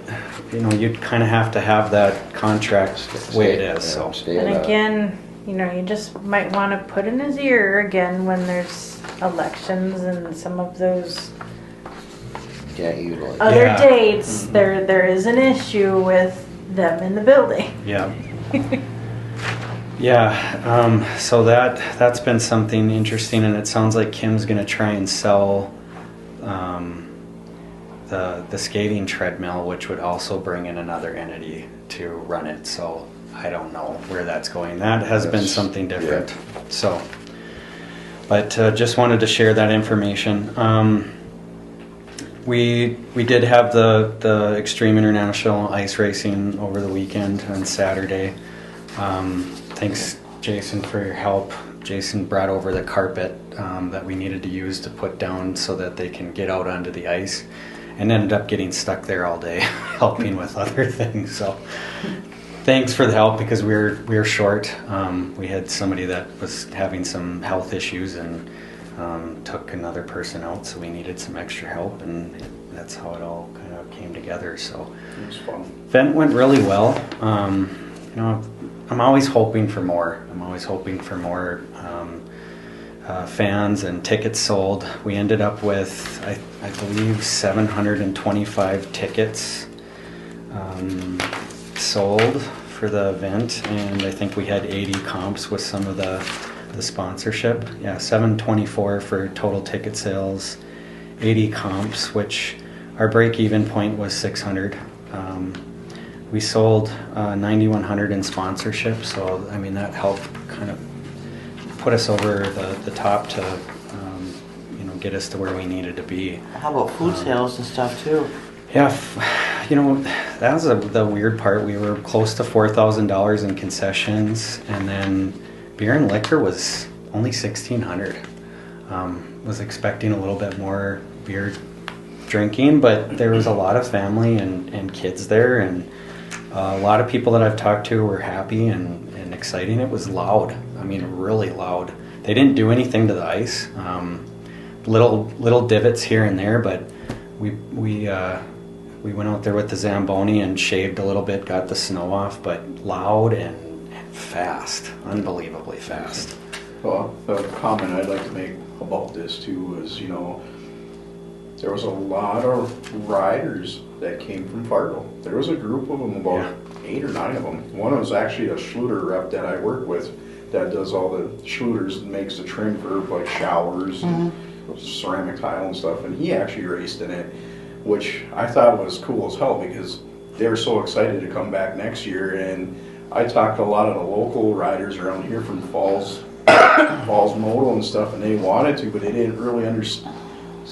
you'd kind of have to have that contract the way it is. So And again, you just might want to put in his ear again when there's elections and some of those can't utilize. other Yeah. dates. There is an issue with them in the building. yeah, yeah. So that's been something interesting, and it sounds like Kim's going to try and sell the skating treadmill, which would also bring in another entity to run it. So I don't know where that's going. That has been That's- something different. So, but just wanted to share that information. We did have the Extreme International Ice Racing over the weekend on Saturday. Thanks, Jason, for your help. Jason brought over the carpet that we needed to use to put down so that they can get out onto the ice, and ended up getting stuck there all day helping with other things. So thanks for the help, because we were short. We had somebody that was having some health issues and took another person out, so we needed some extra help, and that's how it all kind of came together. So It was fun. event went really well. I'm always hoping for more. Fans and tickets sold. We ended up with, I believe, 725 tickets sold for the event, and I think we had 80 comps with some of the sponsorship. Yeah, 724 for total ticket sales, 80 comps, which our break-even point was 600. We sold 9,100 in sponsorship, so that helped kind of put us over the top to get us to where we needed to be. How about food sales and stuff too? Yeah, that was the weird part. We were close to $4,000 in concessions, and then beer and liquor was only $1,600. Was expecting a little bit more beer drinking, but there was a lot of family and kids there, and a lot of people that I've talked to were happy and exciting. It was loud. Really loud. They didn't do anything to the ice. Little divots here and there, but we went out there with the Zamboni and shaved a little bit, got the snow off, but loud and fast, unbelievably fast. Well, the comment I'd like to make about this too was, there was a lot of riders that came from Fargo. There was a group of them, about 8 or 9 of them. One was actually a Schluter rep that I work with that does all the Schluters and makes the trim for like showers and ceramic tile and stuff, and he actually raced in it, which I thought was cool as hell, because they were so excited to come back next year. And I talked to a lot of the local riders around here from Falls Modal and stuff, and they wanted to, but they didn't really understand.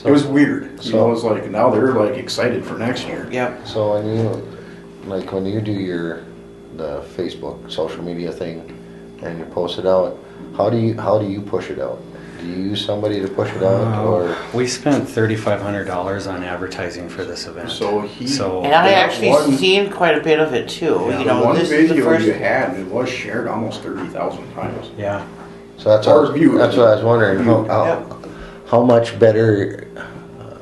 It was weird. It was like, now they're like excited for next year. Yep. So when you do the Facebook social media thing and you post it out, how do you push it out? Do do you use somebody to push it out, or? We spent $3,500 on advertising for this event. So And I that actually one- seen quite a bit of it too. Yeah. You the know, one this is the video first. you had, it was shared almost 30,000 times. Yeah. So that's Or what, view. that's what I was wondering, View. how much better,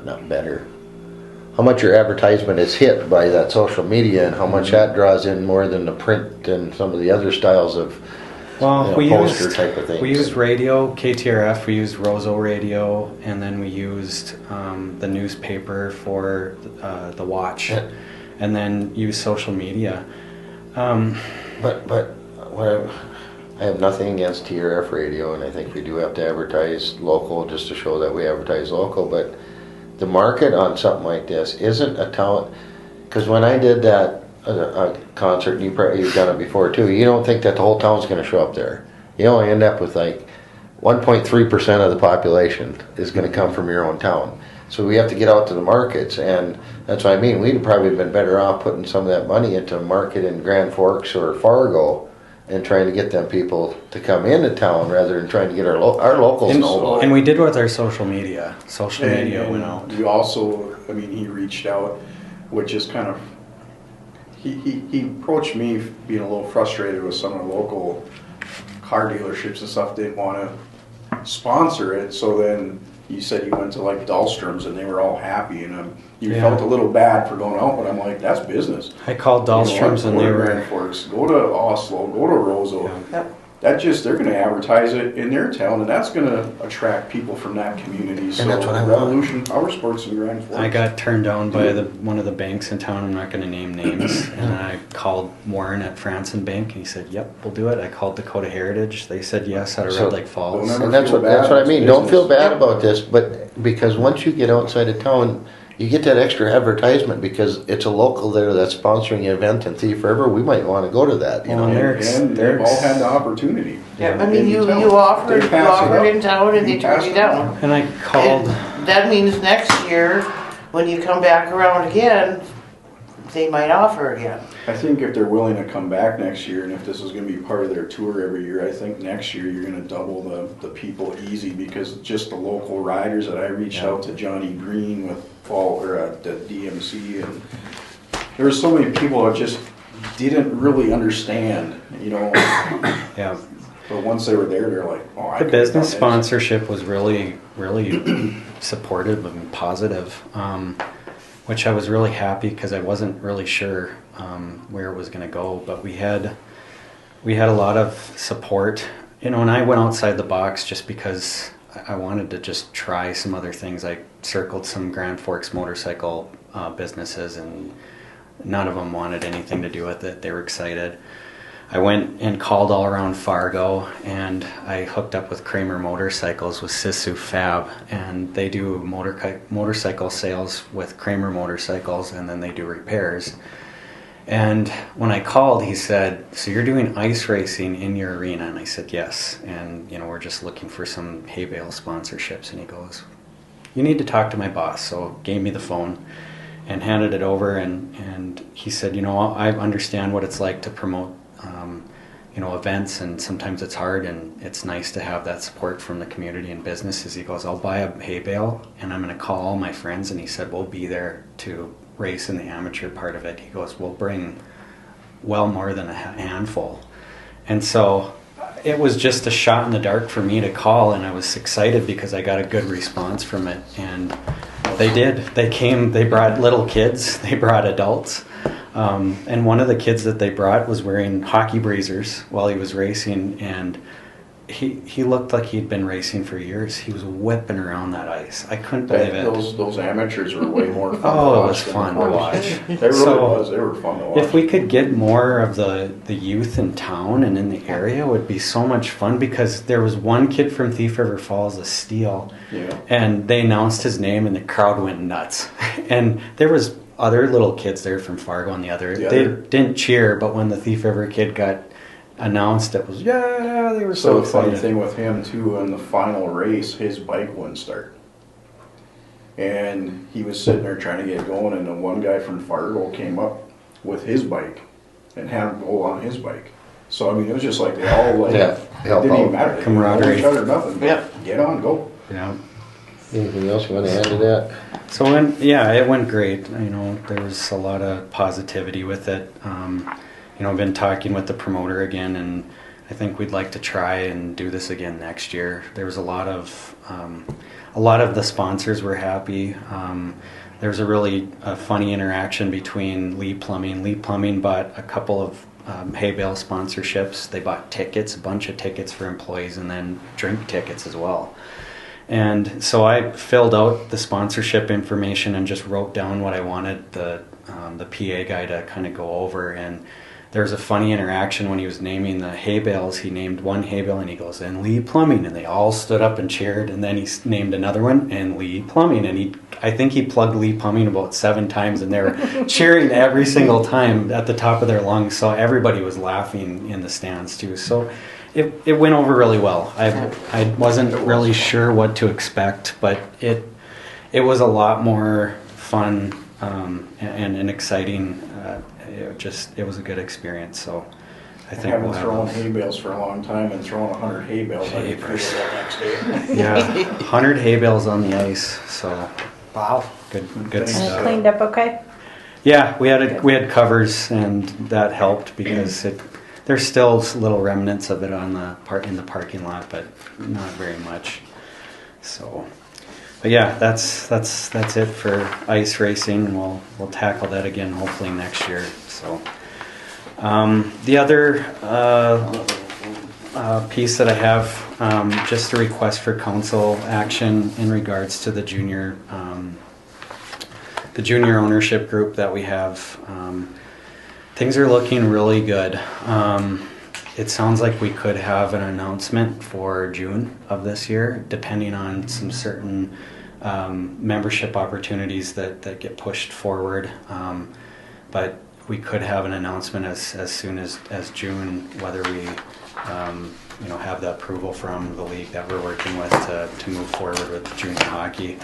not better, how much your advertisement is hit by that social media and how much that draws in more than the print and some of the other styles of Well, poster type of things. we used radio, KTRF, we used Roseau Radio, and then we used the newspaper for the Watch, Yeah. and then used social media. But what I have nothing against TRF radio, and I think we do have to advertise local just to show that we advertise local. But the market on something like this isn't a town. Because when I did that concert, and you've done it before too, you don't think that the whole town's going to show up there. You only end up with like 1.3% of the population is going to come from your own town. So we have to get out to the markets, and that's what I mean. We'd probably been better off putting some of that money into a market in Grand Forks or Fargo and trying to get them people to come into town rather than trying to get our locals know about it. And we did with our social media. Social media went out. We also, I mean, he reached out, which is kind of, he approached me being a little frustrated with some of the local car dealerships and stuff didn't want to sponsor it. So then he said he went to like Dahlstrom's and they were all happy, and you felt a little bad for going out, but I'm like, that's business. I called Dahlstrom's and go they to were. Grand Forks, go to Oslo, go to Roseau. Yeah. That just, they're gonna advertise it in their town, and that's gonna attract people from that community. So that's what I want. Revolution Power Sports in Grand Forks. I got turned down by one of the banks in town. I'm not going to name names. And I called Warren at Franson Bank, and he said, "Yep, we'll do it." I called Dakota Heritage. They said yes out of So- Red Lake Falls. Don't ever And that's feel what I bad, mean. it's Don't feel business. bad about this, but because once you get outside of town, you get that extra advertisement because it's a local there that's sponsoring an event in Thief River. We might want to go to that, you Well, know. And they've all had the opportunity. Yeah, I mean, you In town. offered, They you pass it offered up. in town and they You turned pass you it down. up. And I called. And that means next year, when you come back around again, they might offer again. I think if they're willing to come back next year, and if this is gonna be part of their tour every year, I think next year you're gonna double the people easy, because just the local riders that I reached out to Johnny Green with the DMC, and there were so many people that just didn't really understand, you know, Yeah. but once they were there, they're like, oh, I The could've business done this. sponsorship was really, really supportive and positive, which I was really happy because I wasn't really sure where it was going to go. But we had a lot of support, you know. And I went outside the box just because I wanted to just try some other things. I circled some Grand Forks motorcycle businesses, and none of them wanted anything to do with it. They were excited. I went and called all around Fargo, and I hooked up with Kramer Motorcycles with Sisu Fab, and they do motorcycle sales with Kramer Motorcycles, and then they do repairs. And when I called, he said, "So you're doing ice racing in your arena?" And I said, "Yes. And you know, we're just looking for some hay bale sponsorships." And he goes, "You need to talk to my boss." So gave me the phone and handed it over, and he said, "You know, I understand what it's like to promote you know, events, and sometimes it's hard, and it's nice to have that support from the community and businesses." He goes, "I'll buy a hay bale, and I'm going to call all my friends," and he said, "We'll be there to race in the amateur part of it." He goes, "We'll bring well more than a handful." And so it was just a shot in the dark for me to call, and I was excited because I got a good response from it. And they did. They came, they brought little kids, they brought adults. And one of the kids that they brought was wearing hockey breezers while he was racing, and he looked like he'd been racing for years. He was whipping around that ice. I couldn't believe it. Those amateurs were way more fun. Oh, to it watch was than fun the to pros. watch. They really So, was. They were fun to watch. If we could get more of the youth in town and in the area, it would be so much fun, because there was one kid from Thief River Falls, a Steele, Yeah. and they announced his name and the crowd went nuts. And there was other little kids there from Fargo and the other. The They other- didn't cheer, but when the Thief River kid got announced, it was, yeah, they were So so the funny excited. thing with him too, in the final race, his bike wouldn't start. And he was sitting there trying to get going, and the one guy from Fargo came up with his bike and had him go on his bike. So I mean, it was just like they all like, Yeah, it help didn't even out. matter. They didn't know Camaraderie. each other, nothing. Yep. Get on, go. Yeah. Anything else you want to add to that? So it went great. You know, there was a lot of positivity with it. You know, I've been talking with the promoter again, and I think we'd like to try and do this again next year. There was a lot of the sponsors were happy. There was a really funny interaction between Lee Plumbing. Lee Plumbing bought a couple of hay bale sponsorships. They bought tickets, a bunch of tickets for employees, and then drink tickets as well. And so I filled out the sponsorship information and just wrote down what I wanted the PA guy to kind of go over. And there was a funny interaction when he was naming the hay bales. He named one hay bale and he goes, "And Lee Plumbing," and they all stood up and cheered. And then he named another one, "And Lee Plumbing," and I think he plugged Lee Plumbing about 7 times, and they were cheering every single time at the top of their lungs. So everybody was laughing in the stands too. So it went over really well. I wasn't really sure what to expect, but it was a lot more fun and exciting. It was a good experience. So I I think haven't we'll have thrown hay bales for a long time and thrown 100 hay bales. I could feel that next day. yeah 100 hay bales on the ice. So Wow. good Thanks. And it stuff. cleaned up okay? Yeah, we had covers, and that helped because there's still little remnants of it in the parking lot, but not very much. So, but yeah, that's it for ice racing. We'll tackle that again hopefully next year. So, the other piece that I have, just a request for council action in regards to the junior ownership group that we have. Things are looking really good. It sounds like we could have an announcement for June of this year, depending on some certain membership opportunities that get pushed forward. But we could have an announcement as soon as June, whether we have the approval from the league that we're working with to move forward with junior hockey.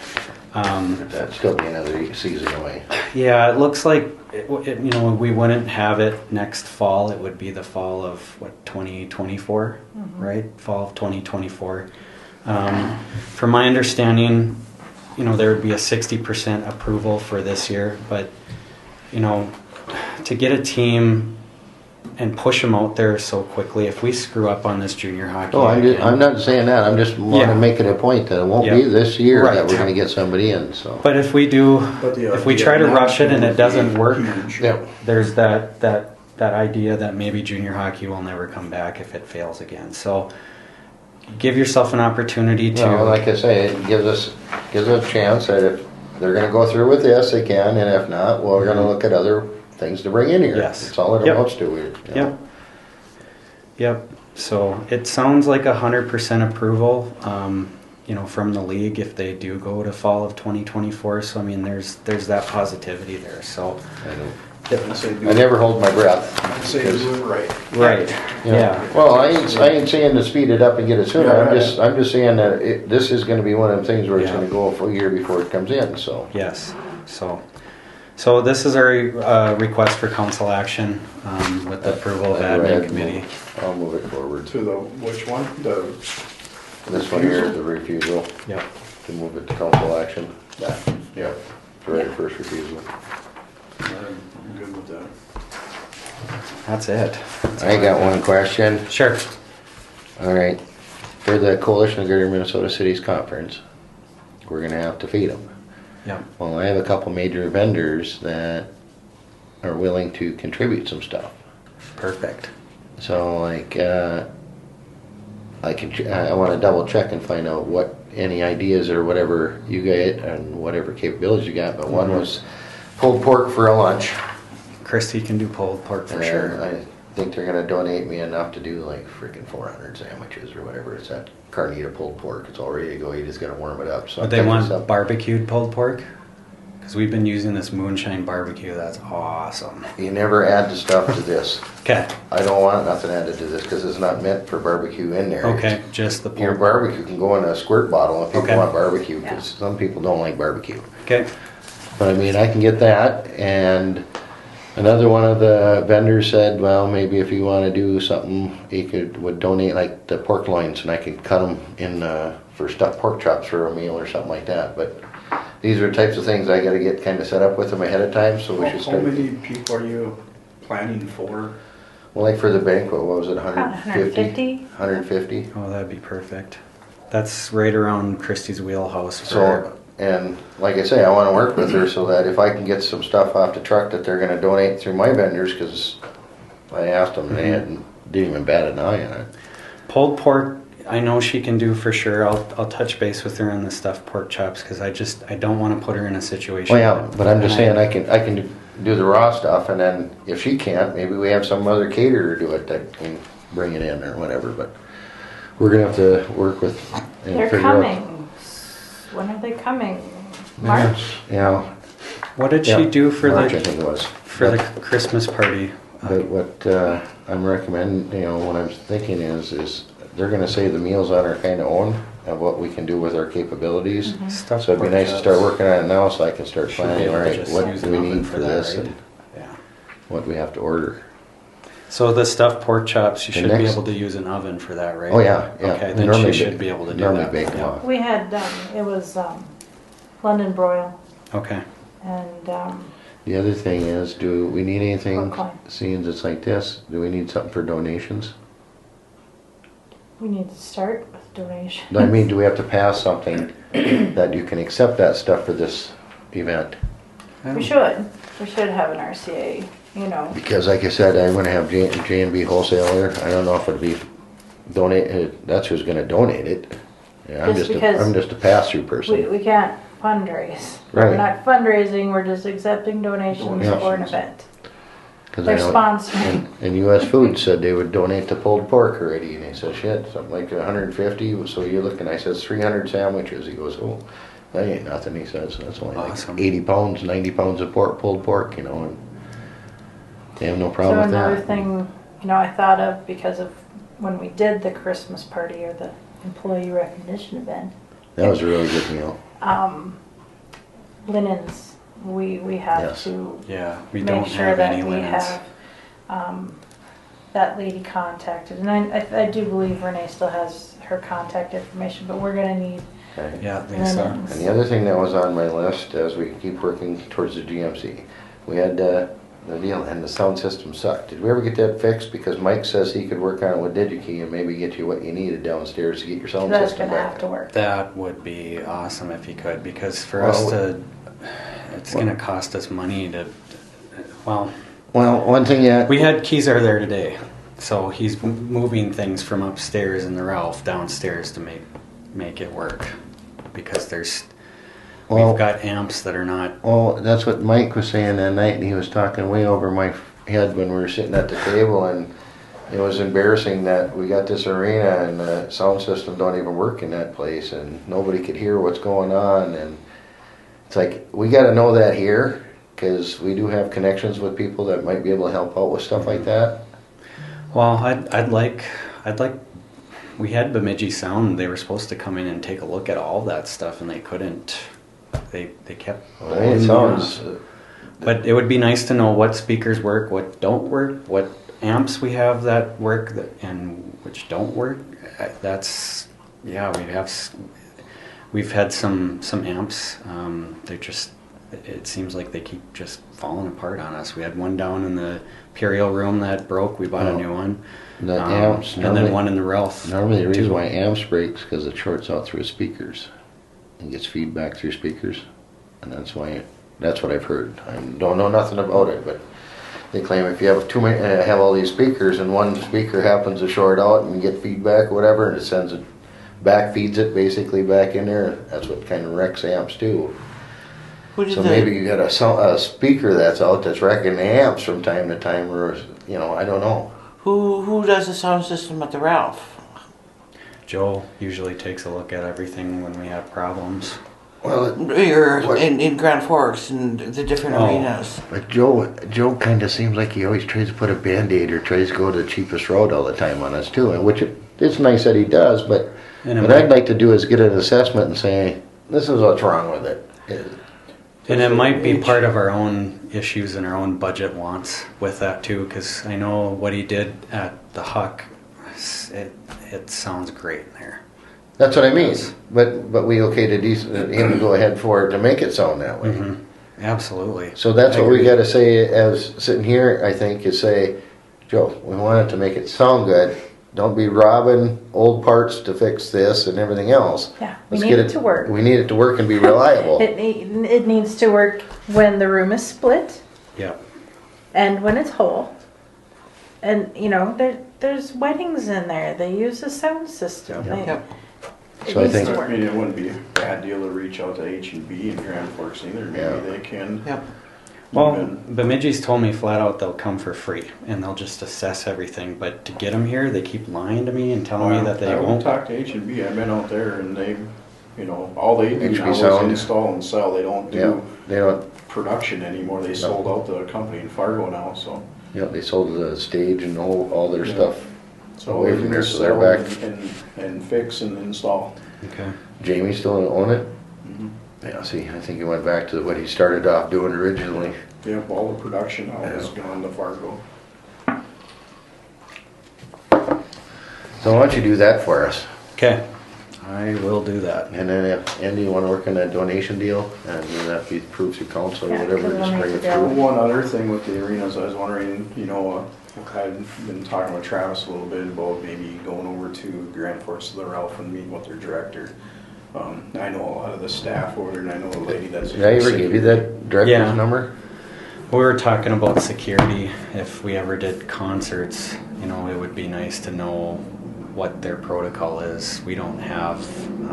That'd still be another season away. Yeah, it looks like we wouldn't have it next fall. It would be the fall of 2024, right? Fall of 2024. From my understanding, there would be a 60% approval for this year, but to get a team and push them out there so quickly, if we screw up on this junior hockey, I'm not saying that. I'm just want to make it a point that it won't be this year Right. that we're going to get somebody in. So, But if we do, But if we try to rush it and it doesn't work, Huge. yeah. there's that idea that maybe junior hockey will never come back if it fails again. So give yourself an opportunity to. No, like I say, it gives us a chance that if they're going to go through with this, they can, and if not, well, we're going to look at other things to bring in here. Yes. That's all it Yep. amounts to. Yep. So it sounds like 100% approval, from the league if they do go to fall of 2024. So I mean, there's that positivity there. So I'd say do I never hold my breath. I'd say do it right. right. You know, Yeah. Well, I ain't saying to speed it up and get it sooner. Yeah, I'm just saying that this is going to be one of them things where it's Yeah. going to go a full year before it comes in. So. Yes. So this is our request for council action with the approval of admin committee. I'll move it forward. To the, which one? This one here, the refusal, Yep. to move it to council action. Yeah, for right of first refusal. I'm good with that. That's it. I got one question. Sure. All right, for the Coalition of Greater Minnesota Cities Conference, we're gonna have to feed them. Yep. Well, I have a couple major vendors that are willing to contribute some stuff. Perfect. So I want to double check and find out what any ideas or whatever you get and whatever capabilities you got. But one was pulled pork for a lunch. Christy can do pulled pork for And sure. I think they're gonna donate me enough to do like freaking 400 sandwiches or whatever. It's that carnita pulled pork. It's all ready to go. You just gotta warm it up. So But I'm they picking want some- barbecued pulled pork? Because we've been using this moonshine barbecue. That's awesome. You never add the stuff to this. Okay. I don't want nothing added to this because it's not meant for barbecue in there. Okay. Just the Your pulled. barbecue can go in a squirt bottle if people Okay. want barbecue, because some people don't like barbecue. Okay. But I mean, I can get that, and another one of the vendors said, well, maybe if you want to do something, he would donate like the pork loins, and I could cut them in for stuffed pork chops for a meal or something like that, but these are types of things I gotta get kinda set up with them ahead of time, so we should How start. many people are you planning for? Well, like for the banquet, what was it, About 150? 150. 150? Oh, that'd be perfect. That's right around Christie's wheelhouse. So, and like I say, I wanna work with her so that if I can get some stuff off the truck that they're gonna donate through my vendors, cause I asked them, and they didn't even bat an eye on it. Pulled pork, I know she can do for sure. I'll touch base with her on the stuffed pork chops because I don't want to put her in a situation. Well, yeah, but I'm just saying I can do the raw stuff, and then if she can't, maybe we have some other caterer do it that can bring it in or whatever, but we're gonna have to work with and They're figure out. coming. When are they coming? March? Yeah. What did Yeah, she do for March, I the think it was. for the Christmas party? But what I'm recommending, what I'm thinking is they're gonna say the meals on our kind of own of what we can do with our capabilities. Stuffed So it'd be pork nice to chops. start working on it now so I can start Should be planning, able all to right, just what use do an we oven need for that, this right? and Yeah. what we have to order. So the stuffed pork chops, you The should be next- able to use an oven for that, right? Oh, yeah, yeah. Okay, We then normally she ba- should be able to do normally that. bake them Yeah. up. We had, it was London broil Okay. and The other thing is, do we need anything, Pork loin. seeing it's like this, do we need something for donations? we need to start with donations. I mean, do we have to pass something that you can accept that stuff for this event? We should have an RCA, Because like I said, I'm gonna have J&B wholesaler, I don't know if it'd be that's who's gonna donate it. Yeah, I'm Just just because I'm just a pass-through person. we can't fundraise. Right. We're not fundraising, we're just accepting donations Yeah. for an event. 'Cause I They're know- sponsoring. And US Foods said they would donate the pulled pork already, and they said, shit, something like 150, so you're looking, I said, 300 sandwiches. He goes, oh, that ain't nothing, he says, that's only Awesome. like 80 pounds, 90 pounds of pulled pork, and they have no problem So with another that. thing, I thought of because of when we did the Christmas party or the employee recognition event, That was a really good meal. linens, we have Yes. to Yeah, we make don't sure have that any we linens. have that lady contacted. And I do believe Renee still has her contact information, but we're gonna need Okay. Yeah, Lisa. linens. And the other thing that was on my list as we keep working towards the GMC, we had the deal, and the sound system sucked. Did we ever get that fixed? Because Mike says he could work on it with DigiKey and maybe get you what you needed downstairs to get your sound That's system gonna back. have to work. That would be awesome if he could, because for us to, it's gonna cost us money to, well, Well, one thing yet. we had Keezer there today, so he's moving things from upstairs in the Ralph downstairs to make it work, because Well- we've got amps that are not, Well, that's what Mike was saying that night, and he was talking way over my head when we were sitting at the table, and it was embarrassing that we got this arena and the sound system don't even work in that place, and nobody could hear what's going on, and it's like, we gotta know that here, because we do have connections with people that might be able to help out with stuff like that. well, I'd like, we had Bemidji Sound, they were supposed to come in and take a look at all that stuff, and they couldn't, they kept. Well, it sounds, But it would be nice to know what speakers work, what don't work, what amps we have that work and which don't work. That's, yeah, we've had some amps. They're just, it seems like they keep just falling apart on us. We had one down in the Imperial room that broke. We bought a new one. the amps, and then one in the Ralph. normally the reason too. why amps breaks, because it shorts out through speakers, and gets feedback through speakers, and that's why. That's what I've heard. I don't know nothing about it, but they claim if you have too many, have all these speakers, and one speaker happens to short out and get feedback or whatever, and it sends it back, feeds it basically back in there. That's what kind of wrecks amps do. So maybe you got a speaker that's out that's wrecking the amps from time to time, or I don't know. Who does the sound system at the Ralph? Joe usually takes a look at everything when we have problems. Well, Or What? in Grand Forks and the different Oh. arenas. but Joe kind of seems like he always tries to put a Band-Aid or tries to go to the cheapest road all the time on us too, and which it's nice that he does, but And it what might- I'd like to do is get an assessment and say, this is what's wrong with it. And it might be part of our own issues and our own budget wants with that too, because I know what he did at the Huck, it sounds great in there. That's what I mean. But we okayed him to go ahead for it to make it sound that way. Mhm. Absolutely. So that's I what we agree. gotta say as sitting here, I think, is say, Joe, we want it to make it sound good. Don't be robbing old parts to fix this and everything else. Yeah, we Let's need get it to work. We need it to work and be reliable. It needs to work when the room is split Yeah. and when it's whole. And you know, there's weddings in there. They use a sound system. Yeah. They- Yep. It So I needs think- to I work. mean, it wouldn't be a bad deal to reach out to H&B in Grand Forks either. Maybe Yeah. they can. Yep. Well, even- Bemidji's told me flat out they'll come for free and they'll just assess everything. But to get them here, they keep lying to me and telling me that they I won't. talk to H&B. I've been out there and they, you know, all they do HB now is Sound. install and sell. They don't Yeah, do they don't, production anymore. They sold out the company in Fargo now, so. you know, they sold the stage and all their Yeah. stuff. So Away they from can there, just so they're sell back. and fix and install. Okay. Jamie still own it? Mhm. Yeah, see, I think he went back to what he started off doing originally. Yep, all the production now has Yeah. gone to Fargo. So why don't you do that for us? Okay. I will do that. And then if, Andy, you wanna work on that donation deal, and then that be approved through council or Yeah, whatever, because we'll just make bring it the bill. through. One other thing with the arenas, I was wondering, you know, I've been talking with Travis a little bit about maybe going over to Grand Forks to the Ralph and meeting with their director. I know a lot of the staff over there, and I know a lady that's. Did I ever give you that director's Yeah. number? We were talking about security. If we ever did concerts, you know, it would be nice to know what their protocol is. We don't have.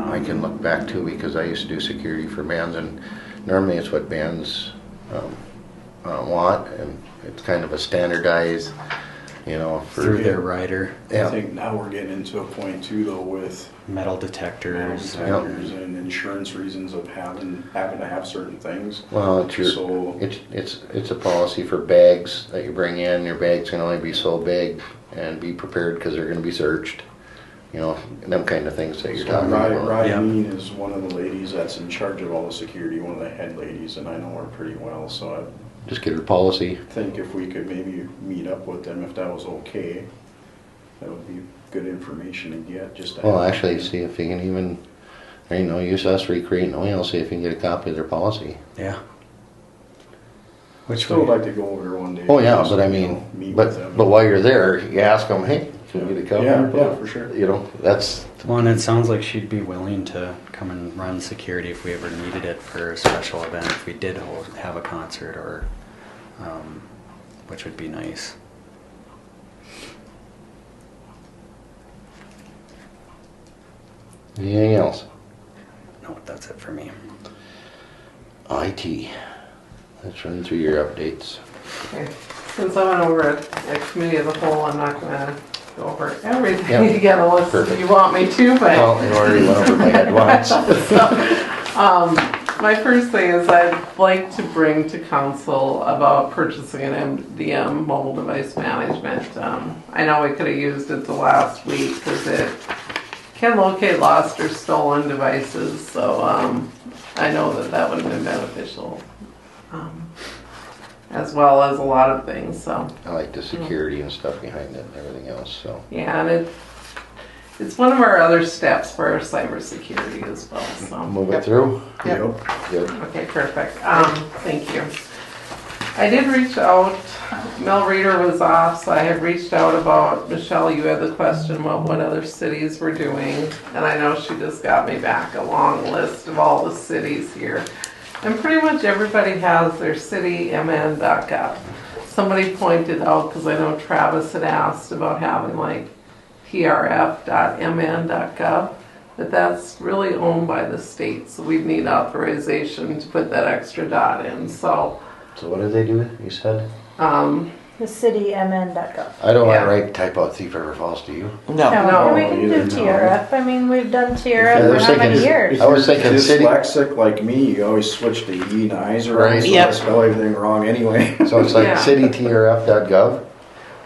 I can look back too, because I used to do security for bands, and normally it's what bands want, and it's kind of a standardized, you know, through for, their rider, Yeah. I think now we're getting into a point too, though, with metal metal detectors. detectors and insurance reasons of having to have certain things. well, it's your, So, it's a policy for bags that you bring in. Your bags can only be so big, and be prepared, because they're gonna be searched. You know, them kind of things that you're talking about. Ryan is one of the ladies that's in charge of all the security, one of the head ladies, and I know her pretty well, so Just get her policy. I think if we could maybe meet up with them, if that was okay, that would be good information to get, just to. Well, have- actually, see if you can even, there ain't no use us recreating the wheel, see if you can get a copy of their policy. Yeah. Which Still we, like to go over there one day. Oh, yeah, just, but I you mean, know, meet with them. but while you're there, you ask them, hey, can we get a copy? Yeah, of your yeah, policy? for sure. You know, that's, well, and it sounds like she'd be willing to come and run security if we ever needed it for a special event, if we did have a concert or, which would be nice. anything else? No, that's it for me. IT. Let's run through your updates. Okay. Since I went over at committee of the whole, I'm not gonna go over everything Yeah. again unless Perfect. you want me to, but. Well, you already went over my head once. My first thing is I'd like to bring to council about purchasing an MDM, mobile device management. I know we could have used it the last week because it can locate lost or stolen devices, so I know that would have been beneficial, as well as a lot of things, so. I like the security and stuff behind it and everything else, so. Yeah, and it's one of our other steps for our cybersecurity as well, so. Move it through? Yep. Good. Okay, perfect. Thank you. I did reach out, Mel Reader was off, so I had reached out about, Michelle, you had the question about what other cities were doing. And I know she just got me back a long list of all the cities here. And pretty much everybody has their citymn.gov. Somebody pointed out, because I know Travis had asked about having like trf.mn.gov, but that's really owned by the state, so we'd need authorization to put that extra dot in, so, So what did they do, you said? The citymn.gov. I don't want Yeah. to write, type out Thief River Falls, do you? No. No, we can do either, no. TRF. I mean, we've done Yeah, TRF I for was how many thinking- years? I was thinking city, Dyslexic like me, you always switch the E and I's around, Right. so Yep. I spell everything wrong anyway. so it's like Yeah. citytrf.gov?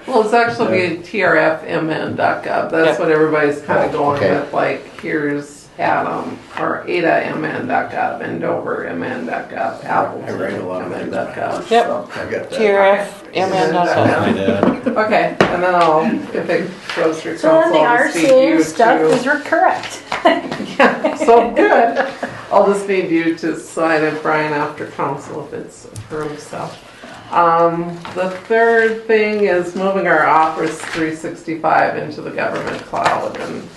well, it's actually trfmn.gov, that's Yep. what everybody's kind of going Okay. with, like, here's Adam, or adamn.gov, andovermn.gov, I write a lot of things appleton.mn.gov. Yep. so. I got that. TRF, My dad. Okay, and then if it goes through So then council, the I'll just feed you RCA stuff to- is correct. Yeah, so good. I'll just need you to sign it, Brian, after council if it's approved, so. The third thing is moving our Office 365 into the government cloud, and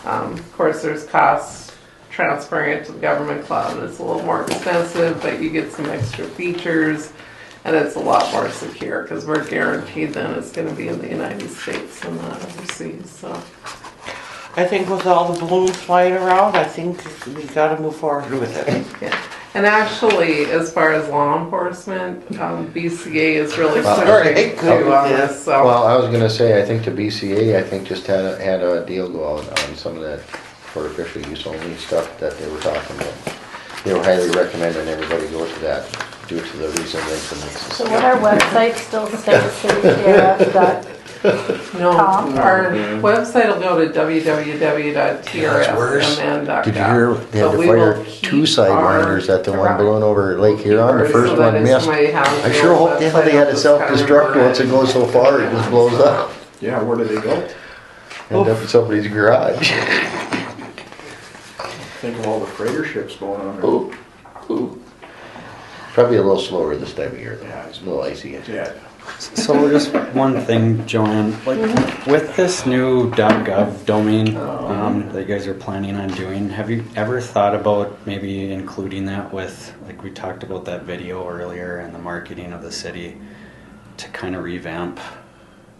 of course there's costs transferring it to the government cloud. It's a little more expensive, but you get some extra features, and it's a lot more secure because we're guaranteed then it's going to be in the United States and not overseas. So I think with all the balloons flying around, I think we gotta move forward with it. yeah. And actually, as far as law enforcement, BCA is really Well, pushing alright, good. to on this. So Well, I was gonna say, I think the BCA, I think just had a deal go out on some of that for official use only stuff that they were talking about. They were highly recommending everybody go to that due to the recent incidents. So would our website still say citytrf.com? no, our website will go to www.trsmn.gov. Did you hear, they had But to we fire will two keep sidewinders our at the one track. balloon over Lake Huron, the So first that one if missed. somebody has I the sure old hope the hell they website, had it'll it just kind of self-destruct revert. once it goes so far, it just blows up. Yeah, where did they go? End up in somebody's garage. Think of all the freighter ships going on there. Ooh, ooh. Probably a little slower this time of year though. Yeah, It's a little icy. Yeah. So just one thing, Joanne, like with this new .gov domain that you guys are planning on doing, have you ever thought about maybe including that with, like we talked about that video earlier and the marketing of the city, to kind of revamp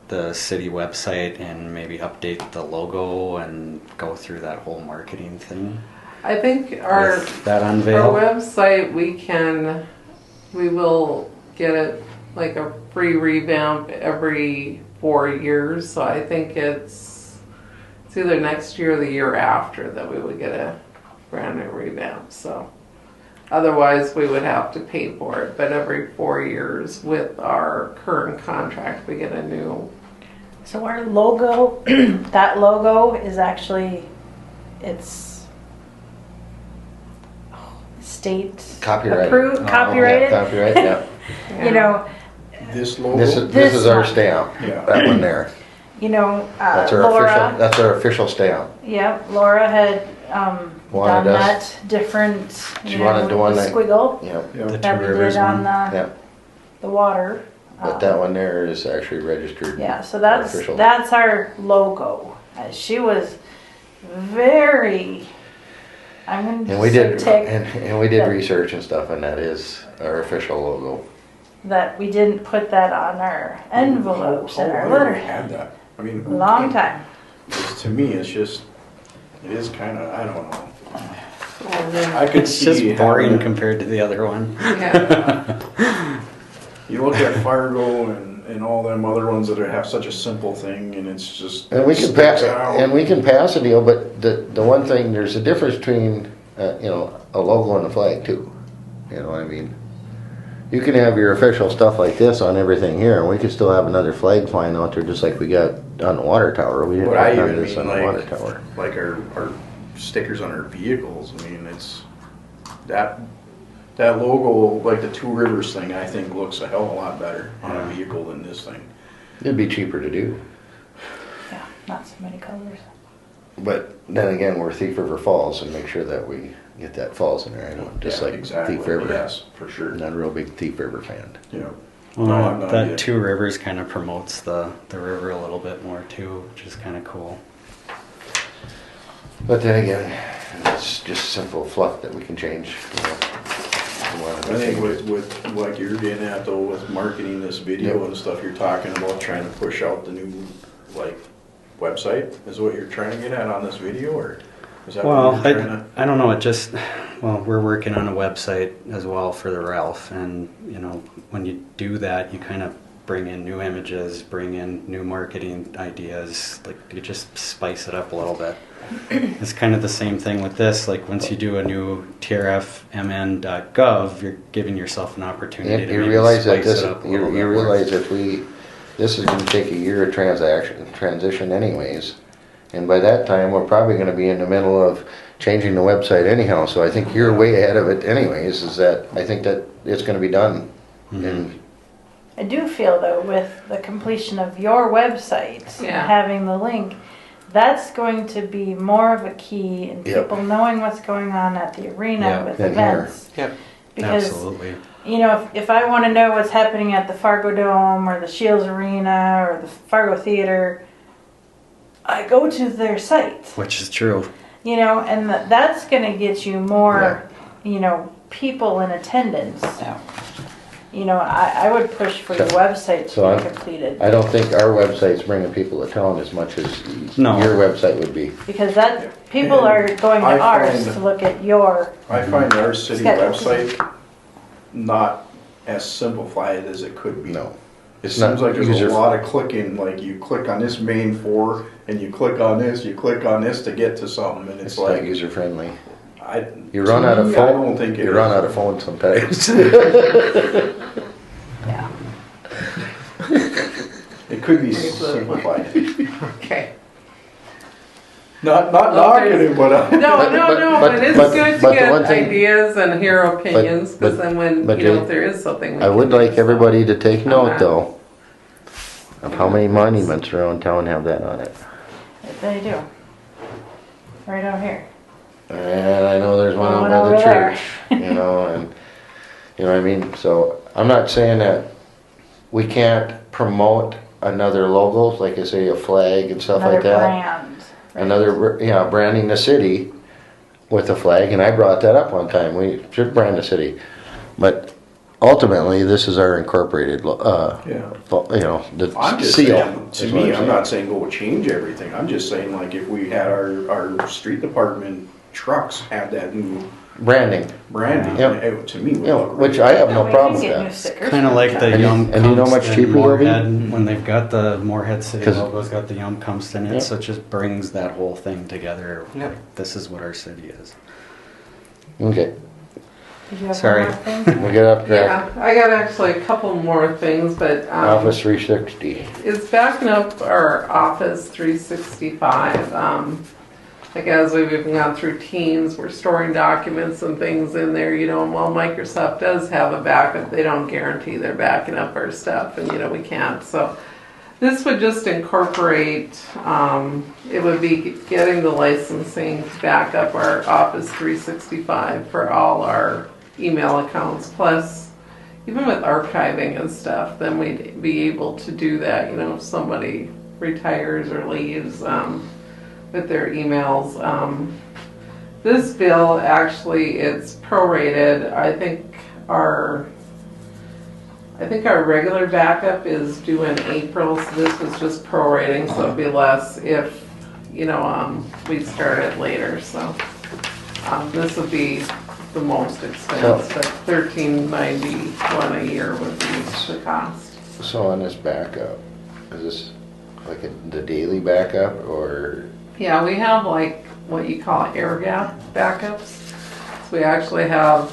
the city website and maybe update the logo and go through that whole marketing thing? I think our With that unveil? website, we will get it like a free revamp every 4 years. So I think it's either next year or the year after that we would get a brand new revamp. So otherwise we would have to pay for it. But every 4 years with our current contract, we get a new. So our logo, that logo is actually, it's state Copyrighted. approved, copyrighted. Yeah, copyright, yeah. You know, This logo? This is This our one. stamp, Yeah. that one there. That's our Laura. official, that's our official stamp. Yep, Laura had Wanted done us- that different. She you know, wanted the one the that- squiggle Yep, Yeah. The that Two we Rivers did on one? yep. the water. But that one there is actually registered. Yeah, so our official. that's our logo. She was very. I'm gonna And we say did, ticked and we did that- research and stuff, and that is our official logo. that we didn't put that on our envelopes and our How long have we letterhead. had that? I mean, who Long came- time. To me, it's just, it is kind of, I don't know. And then, I could It's just see boring having it- compared to the other one. yeah. You look at Fargo and all them other ones that have such a simple thing, and it's just. And we can pass, sticks out. and we can pass a deal, but the one thing, there's a difference between, you know, a logo and a flag too. You know what I mean? You can have your official stuff like this on everything here, and we could still have another flag flying out there just like we got on the water tower. We didn't But I have none of even this mean on the water like, tower. like our stickers on our vehicles, I mean, it's, that logo, like the Two Rivers thing, I think looks a hell of a lot better on a vehicle than this thing. It'd be cheaper to do. Yeah, not so many colors. But then again, we're Thief River Falls and make sure that we get that falls in there. I know, just Yeah, like exactly. Thief River. Yes, for sure. Not a real big Thief River fan. Yeah. Well, No, I'm not that either. Two Rivers kind of promotes the river a little bit more too, which is kind of cool. But then again, it's just simple fluff that we can change. You know. We wanted to I think change it. with like you're getting at though, with marketing this video Yep. and stuff, you're talking about trying to push out the new, like, website, is what you're trying to get at on this video, or is that Well, what you're trying to? I don't know. It just, well, we're working on a website as well for the Ralph, and you know, when you do that, you kind of bring in new images, bring in new marketing ideas. Like you just spice it up a little bit. It's kind of the same thing with this. Like once you do a new trfmn.gov, you're giving yourself an opportunity And to you maybe realize that spice this, it up a you little bit more. realize if this is gonna take a year of transition anyways. And by that time, we're probably gonna be in the middle of changing the website anyhow, so I think you're way ahead of it anyways, is that, I think that it's gonna be done. Mm-hmm. And I do feel though, with the completion of your website and Yeah. having the link, that's going to be more of a key in Yep. people knowing what's going on at the arena Yeah, with than here. events. Yep. Because Absolutely. you know, if I want to know what's happening at the Fargo Dome or the Shields Arena or the Fargo Theater, I go to their site. Which is true. You know, and that's going to get you more, you know, people in attendance. Yeah. You know, I would push for your website to So be completed. I don't think our website's bringing people to town as much as No. your website would be. Because that people are going to I ours find- to look at your. I find our city Schedule. website not as simplified as it could be. No. It It's not seems like there's user- a lot of clicking, like you click on this main 4 and you click on this to get to something, and It's it's not like, user friendly. I. You run to out of me, phone. I don't think it You run is. out of phone sometimes. Yeah. It could be simplified. Okay. Not knocking it, but No, but- but it's but- good to but the get one thing- ideas and hear opinions, because but- then when, but you know, Jay, if there is something. we I would can do like everybody to take on note that. though of how many monuments around town have that on it. They do. Right out here. And I know there's one One out by the over there. church, you know, and, you know what I mean? So, I'm not saying that we can't promote another logo, like I say, a flag and stuff Another like that. brand. Another, yeah, branding the city with a flag, and I brought that up one time, we should brand the city. But ultimately, this is our incorporated, Yeah. you know, the I'm just seal. saying, to is what me, I'm saying. not saying go change everything. I'm just saying, like, if we had our street department trucks have that new Branding, branding, Yep. it, to me, would you know, look which really I have Yeah, no we problem can with get new that. stickers. Kind of like the And you- Yum and you know how much Kumston cheaper they'll be? Moorhead, when they've got the Moorhead City 'Cause- logo's got the Yum Kumston, Yeah. it just brings that whole thing together. Yep. Like, this is what our city is. Okay, Did you have Sorry. one more thing? we get up there, Yeah, I got actually a couple more things, but, Office 360. it's backing up our Office 365. Like as we've gone through Teams, we're storing documents and things in there, you know, and while Microsoft does have a backup, they don't guarantee they're backing up our stuff, and you know, we can't. So this would just incorporate, it would be getting the licensing to back up our Office 365 for all our email accounts, plus even with archiving and stuff, then we'd be able to do that, you know, if somebody retires or leaves with their emails. This bill, actually, it's prorated. I think our regular backup is due in April, so this was just prorating, so it'd be less if, you know, we start it later, so. This would be the most expense, but $13.91 a year would be the cost. So on this backup, is this like the daily backup or? Yeah, we have like what you call air gap backups. So we actually have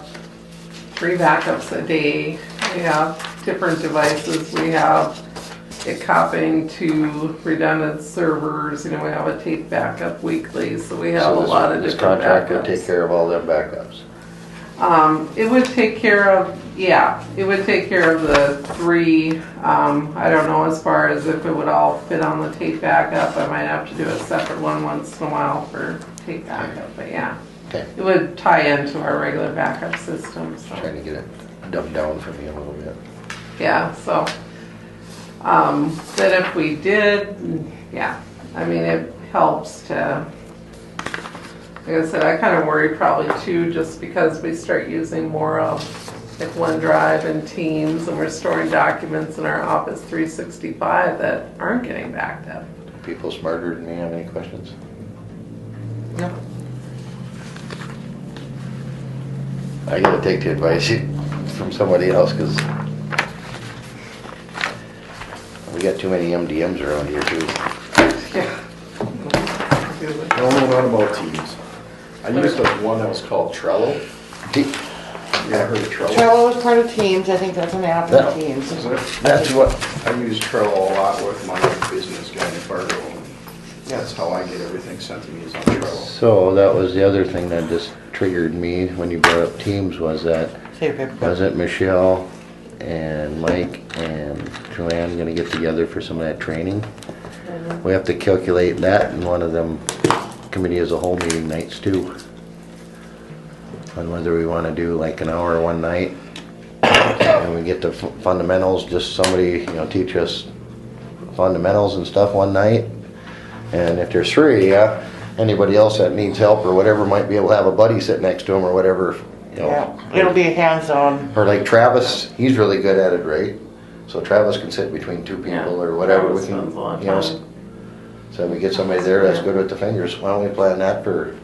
3 backups a day. We have different devices. We have it copying to redundant servers. You know, we have a tape backup weekly. So we have So a lot of this different contract would backups. take care of all them backups. It would take care of, yeah, it would take care of the 3. I don't know as far as if it would all fit on the tape backup. I might have to do a separate one once in a while for tape backup, but yeah. Okay, It would tie into our regular backup system, so, trying to get it dumbed down for me a little bit. yeah, so. Then if we did, yeah, I mean, it helps to, like I said, I kind of worry probably too, just because we start using more of like OneDrive and Teams, and we're storing documents in our Office 365 that aren't getting backed up. People smarter than me have any questions? No. I gotta take the advice from somebody else, cause we got too many MDMs around here too. Yeah. No, not about Teams. I used one that was called Trello. Te- You ever heard of Trello? Trello is part of Teams. I think that's an app That- in Teams. Is it? That's what, I use Trello a lot with my business guy in Fargo. That's how I get everything sent to me is on Trello. so that was the other thing that just triggered me when you brought up Teams, was that, Say your paper cup. wasn't Michelle and Mike and Joanne gonna get together for some of that training? we have to calculate that in one of them committee as a whole meeting nights too. On whether we wanna do like an hour one night, and we get the fundamentals, just somebody, teach us fundamentals and stuff one night. And if there's three, anybody else that needs help or whatever might be able to have a buddy sit next to him or whatever, Yeah, it'll be hands-on. Or like Travis, he's really good at it, right? So Travis can sit between two people Yeah, or whatever. We Travis can, spends a lot of you know, time. so we get somebody there that's good with the fingers. Why don't we plan that for?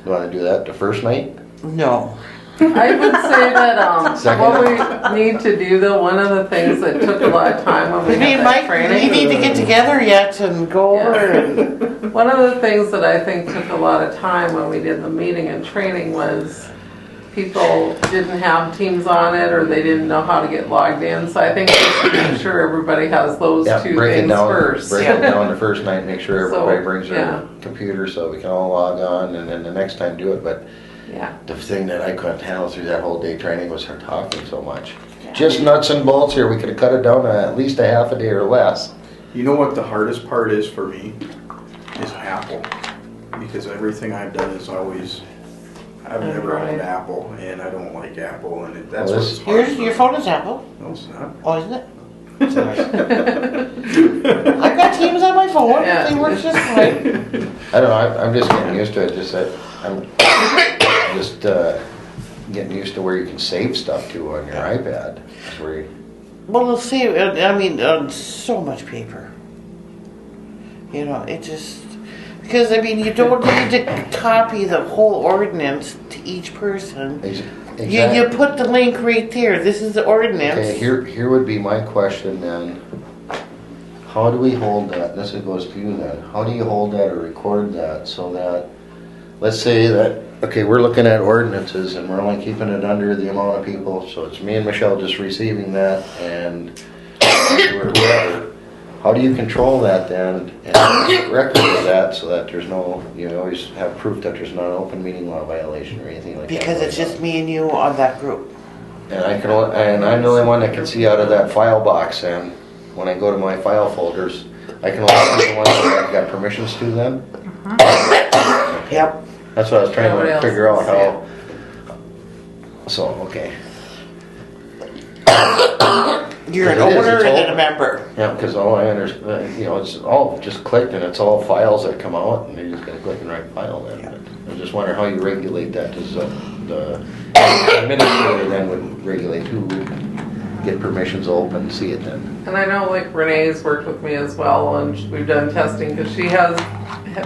You want to do that the first night? No. I would say that Second. what we need to do though, one of the things that took a lot of time when we Me and had that Mike, training. we need to get together yet and go over Yeah. and, One of the things that I think took a lot of time when we did the meeting and training was people didn't have Teams on it or they didn't know how to get logged in. So I think just to make sure everybody has those Yeah, two break it things down. first. Break it down the first night. Make sure So, everybody brings their yeah. computer so we can all log on, and then the next time do it. But Yeah. the thing that I couldn't handle through that whole day training was her talking so much. Just nuts and bolts here. We could have cut it down to at least a half a day or less. You know what the hardest part is for me? Is Apple. Because everything I've done is always, I've never Android. owned Apple, and I don't like Apple, and that's Well, what's this- hard. yours, for your me. phone is Apple. No, it's not. Oh, isn't it? I've got Teams on my phone. Yeah. Everything works just fine. I don't know. I'm just getting used to it. Just that I'm just getting used to where you can save stuff to on your iPad. That's where you, Well, let's see. I mean, so much paper. You know, it just because I mean, you don't need to copy the whole ordinance to each person. You put the link right there. This is the ordinance. Okay, here would be my question then. How do we hold that? This goes to you then. How do you hold that or record that so that, let's say that, okay, we're looking at ordinances and we're only keeping it under the amount of people, so it's me and Michelle just receiving that and whoever. How do you control that then and record of that so that there's no, you always have proof that there's not an open meeting law violation or anything like that? Because it's just me and you on that group. And and I'm the only one that can see out of that file box, and when I go to my file folders, I can only see the ones that I've got permissions to then. Yep. That's what I was trying Nobody to else figure out can how. So, okay. You're an It is, owner it's and all- then a member. Yeah, because all I understand, it's all just clicked and it's all files that come out and you just gotta click and write file then. Yeah. I just wonder how you regulate that, does the administrator then would regulate who would get permissions open and see it then? And I know like Renee's worked with me as well and we've done testing because she have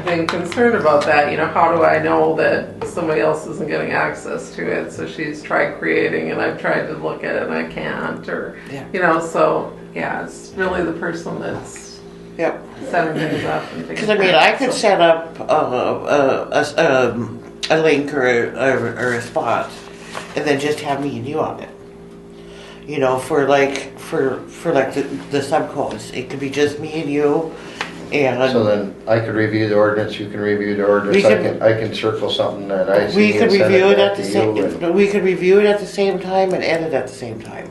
been concerned about that. You know, how do I know that somebody else isn't getting access to it? So she's tried creating and I've tried to look at it and I can't or, Yeah. you know, so yeah, it's really the person that's Yep. setting things up and things. Because I mean, I could set up a link or a spot, and then just have me and you on it. You know, for like the subcodes, it could be just me and you, and So then I could review the ordinance, you can review the ordinance, We could- I can circle something that I see we could and send review it back at the to same. you and- We could review it at the same time and edit at the same time.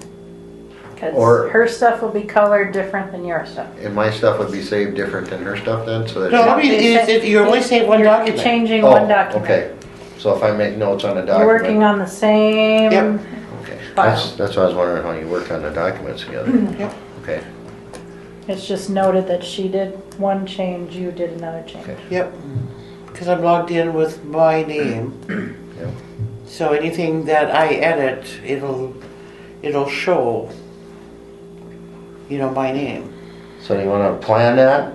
Because Or- her stuff will be colored different than your stuff. And my stuff would be saved different than her stuff then, so that. No, she- I mean, you only save one You're document. changing Oh, one document. okay. So if I make notes on a document. You're working on the same. Yep. Okay, file. that's why I was wondering how you work on the documents together. Yep. Okay, It's just noted that she did one change, you did another change. Okay. Yep. Because I'm logged in with my name, yeah. so anything that I edit, it'll show. You know, my name. So you wanna plan that,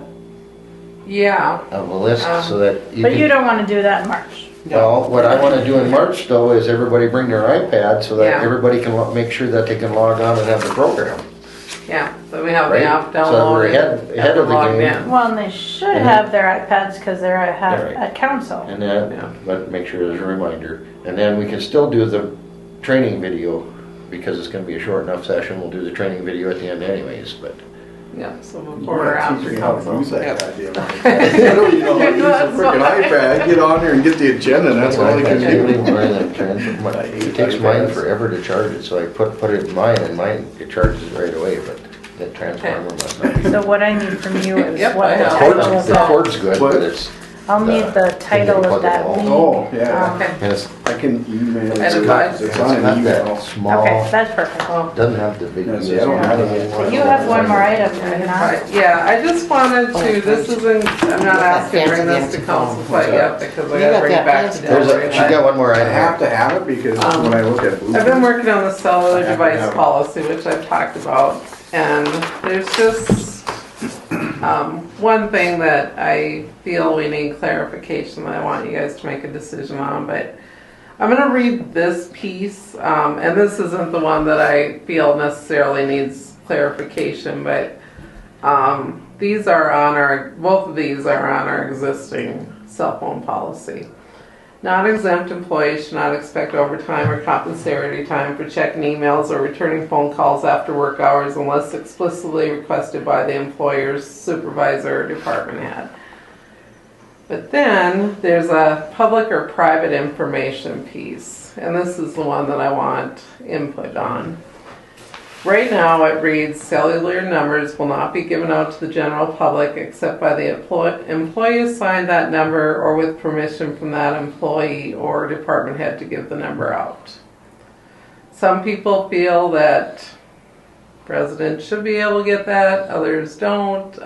Yeah, of a list, so that you But you can. don't want to do that in March. Well, what I wanna do in March though is everybody bring their iPad so that Yeah. everybody can make sure that they can log on and have the program. yeah, so we have Right. the app So we're downloaded. ahead and of the logged game. in. Well, and they should Mhm. have their iPads because they're Yeah, right. at council. And then, Yeah. but make sure there's a reminder. And then we can still do the training video, because it's gonna be a short enough session, we'll do the training video at the end anyways, but. Yeah, so You before or might teach after me how to council. use that Yep. goddamn iPad. I don't even know how to use That's a freaking why. iPad. Get on there and get the agenda, and that's all I can do. It takes mine forever to charge it, so I put it in mine and mine, it charges right away, but that transformer must not be. So what I need from you is Yep, what I the have. title of The that. cord's good, What? but it's, I'll need the title of that league. Oh, yeah. Okay. and it's I can email it. And to you. advise. It's on not an that email. small, Okay, that's perfect. Well, doesn't have the big. Yeah, see, I don't have it. You have one more item, do you not? Yeah, I just wanted to, this isn't, I'm not asking to bring this to council quite yet because I You gotta got bring it that back to fancy- There's Delray. a, she got one more I item. have to have it because when I look at. I've been working on the cellular I have to device have it. policy, which I've talked about, and there's just one thing that I feel we need clarification that I want you guys to make a decision on, but I'm gonna read this piece, and this isn't the one that I feel necessarily needs clarification, but these are on our, both of these are on our existing cell phone policy. Non-exempt employees should not expect overtime or compensatory time for checking emails or returning phone calls after work hours unless explicitly requested by the employer's supervisor or department head. But then there's a public or private information piece, and this is the one that I want input on. Right now it reads, cellular numbers will not be given out to the general public except by the employee assigned that number or with permission from that employee or department head to give the number out. Some people feel that residents should be able to get that, others don't.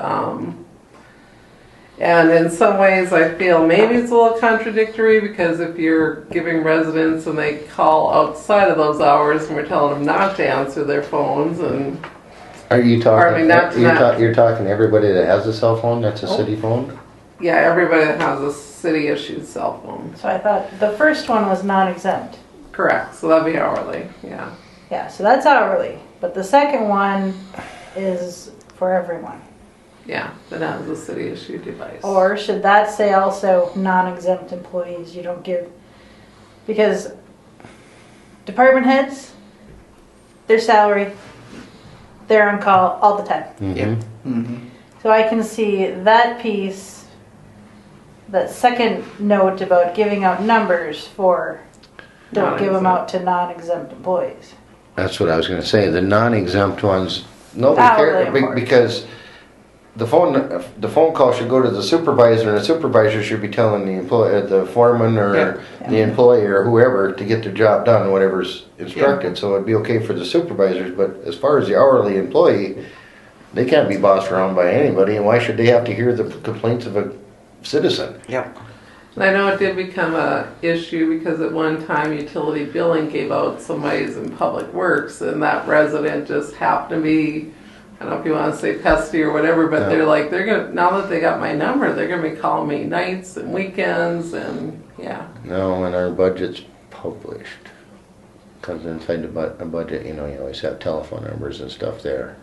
And in some ways I feel maybe it's a little contradictory because if you're giving residents and they call outside of those hours and we're telling them not to answer their phones and Are you Pardon talking, me, not- you're talking everybody that has a cell phone, that's a Oh. city phone? yeah, everybody that has a city issued cell phone. So I thought the first one was non-exempt. Correct, so that'd be hourly, yeah. Yeah, so that's hourly. But the second one is for everyone. Yeah, that has a city issued device. Or should that say also non-exempt employees? You don't give, because department heads, their salary, they're on call all the time. Mhm. Mhm. So I can see that piece, that second note about giving out numbers for, don't give them out to non-exempt employees. That's what I was gonna say, the non-exempt ones, nobody Hourly cares, important. because the phone call should go to the supervisor, and the supervisor should be telling the employee, the foreman or Yeah. the employee or whoever to get their job done, whatever's instructed, so it'd be okay for the supervisors, but as far as the hourly employee, they can't be bossed around by anybody, and why should they have to hear the complaints of a citizen? Yep. And I know it did become a issue because at one time utility billing gave out somebody's in public works and that resident just happened to be, I don't know if you want to say pesky or whatever, but Yeah. they're like, they're gonna, now that they got my number, they're gonna be calling me nights and weekends and, yeah. No, when our budget's published, comes inside a budget, you know, you always have telephone numbers and stuff there.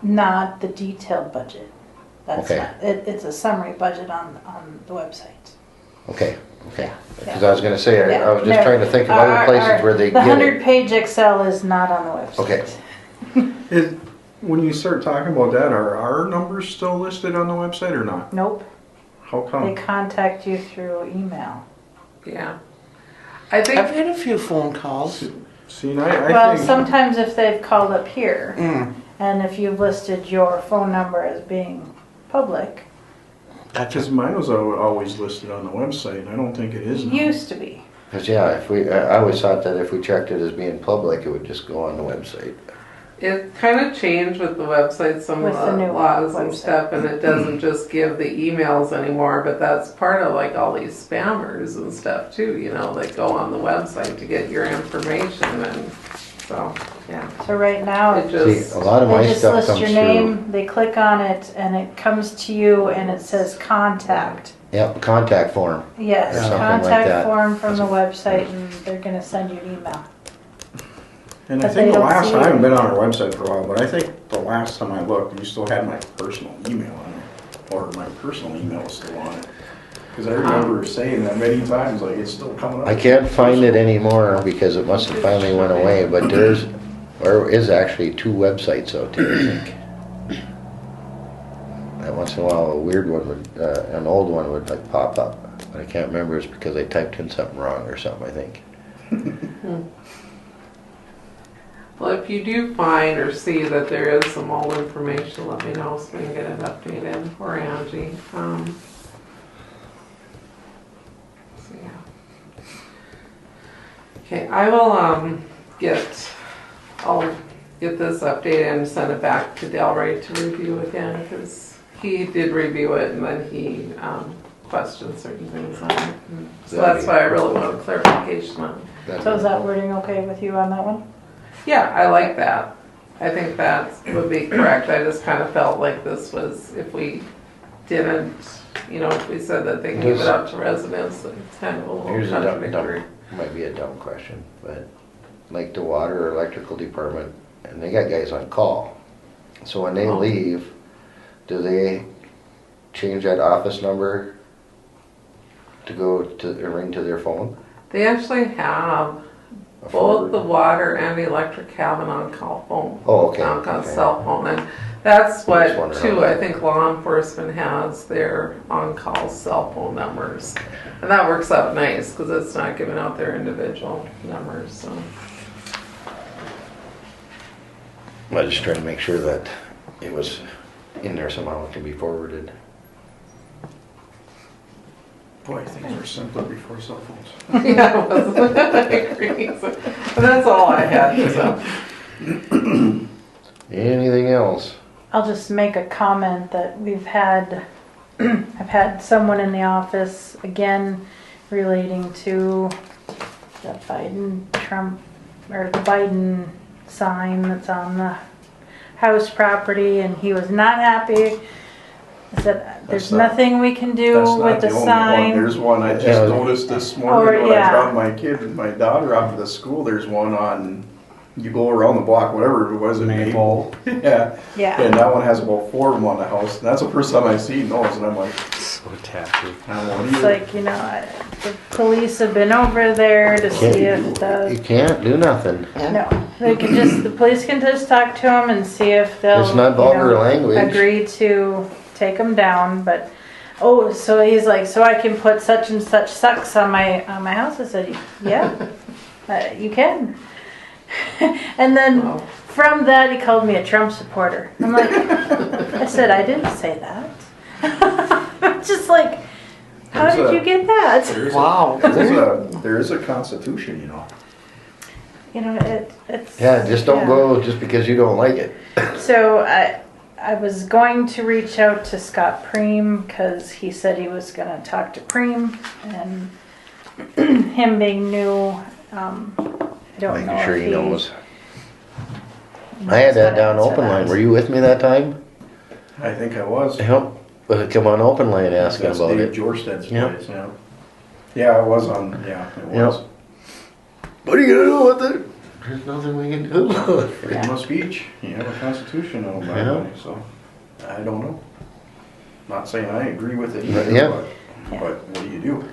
Not the detailed budget. That's Okay. not, it's a summary budget on the website. Okay, okay. Yeah. Because I was gonna say, I was just No, trying to think of other places where they The get it. 100-page Excel is not on the website. Okay. When you start talking about that, are our numbers still listed on the website or not? Nope. How They come? contact you through email. Yeah. I think I've had a few phone calls. See, and I Well, think. sometimes if they've called up here, Mm. and if you've listed your phone number as being public, Because mine was always listed on the website, and I don't think it it is now. used to be. Because, yeah, I always thought that if we checked it as being public, it would just go on the website. it kind of changed with the website, some With of the the new laws and website. stuff, and it doesn't just give the emails anymore, but that's part of like all these spammers and stuff too, you know, that go on the website to get your information and so, yeah. So right now, It See, just, a lot of my they just stuff list comes your through. name, they click on it, and it comes to you, and it says contact. Yep, contact form. Yes, Or something like contact that. form from the website, and they're gonna send you an email. And I But think they the don't last, see I haven't it. been on our website for a while, but I think the last time I looked, you still had my personal email on it. Or my personal email is still on it. Because I remember saying that many times, like, it's still coming up. I can't find it anymore because it must have finally went away, but there is actually 2 websites out there, I think. And once in a while, a weird one would, an old one would like pop up, but I can't remember, it's because I typed in something wrong or something, I think. Well, if you do find or see that there is some old information, let me know so we can get it updated, or Angie. So yeah. Okay, I'll get this updated and send it back to Delray to review again, because he did review it and then he questioned certain things on it. So that's why I really want a clarification on it. So is that wording okay with you on that one? Yeah, I like that. I think that would be correct. I just kind of felt like this was, if we didn't, if we said that they can give it out to residents, it's kind of a little Here's contradictory. might be a dumb question, but like the water or electrical department, and they got guys on call. So when they leave, do they change that office number to go to ring to their phone? They actually have A both the forward? water and the electric have an on-call phone. Oh, okay. On-call Okay. cell phone, and that's Just what wondering too. how I that- think law enforcement has their on-call cell phone numbers, and that works out nice because it's not giving out their individual numbers. So. I was just trying to make sure that it was in there somehow, it can be forwarded. Boy, things were simpler before cell phones. Yeah, it was. I agree. So, but that's all I had. So. Anything else? I'll just make a comment that we've had, I've had someone in the office again relating to the Biden-Trump, or the Biden sign that's on the house property, and he was not happy. I said, there's That's not- nothing we can do That's not with the the only one. sign. There's one I just Yeah. noticed this morning Or, when I yeah. dropped my daughter off to the school. There's one on, you go around the block, whatever it was, Maple. Yeah. Yeah. And that one has about 4 of them on the house. And that's the first time I seen those. And I'm like, So tacky. I don't want It's either. like, the police have been over there to see if You the, can't do nothing. no, they can just, the police can just talk to them and see if they'll, It's not vulgar language. agree to take them down, but, oh, so he's like, so I can put such and such sucks on my house? I said, yeah, you can. And then Wow. from that, he called me a Trump supporter. I'm like, I said, I didn't say that. Just like, how There's did a- you get that? Wow. There is a constitution, It's. Yeah, just don't yeah. go just because you don't like it. So I was going to reach out to Scott Preem because he said he was going to talk to Preem, and him being new, I don't know Making sure if he knows. I had that down open line. Were you with me that time? I think I was. Yep. Come on open line asking That's about Dave it. Jorstad's Yep. place, yeah. Yeah, I was on, yeah, it was. What are you gonna do with it? There's nothing we can do. Freedom of speech, you have a constitution on Yeah. by so I don't know. Not saying I agree with it either, Yeah. but what do you do?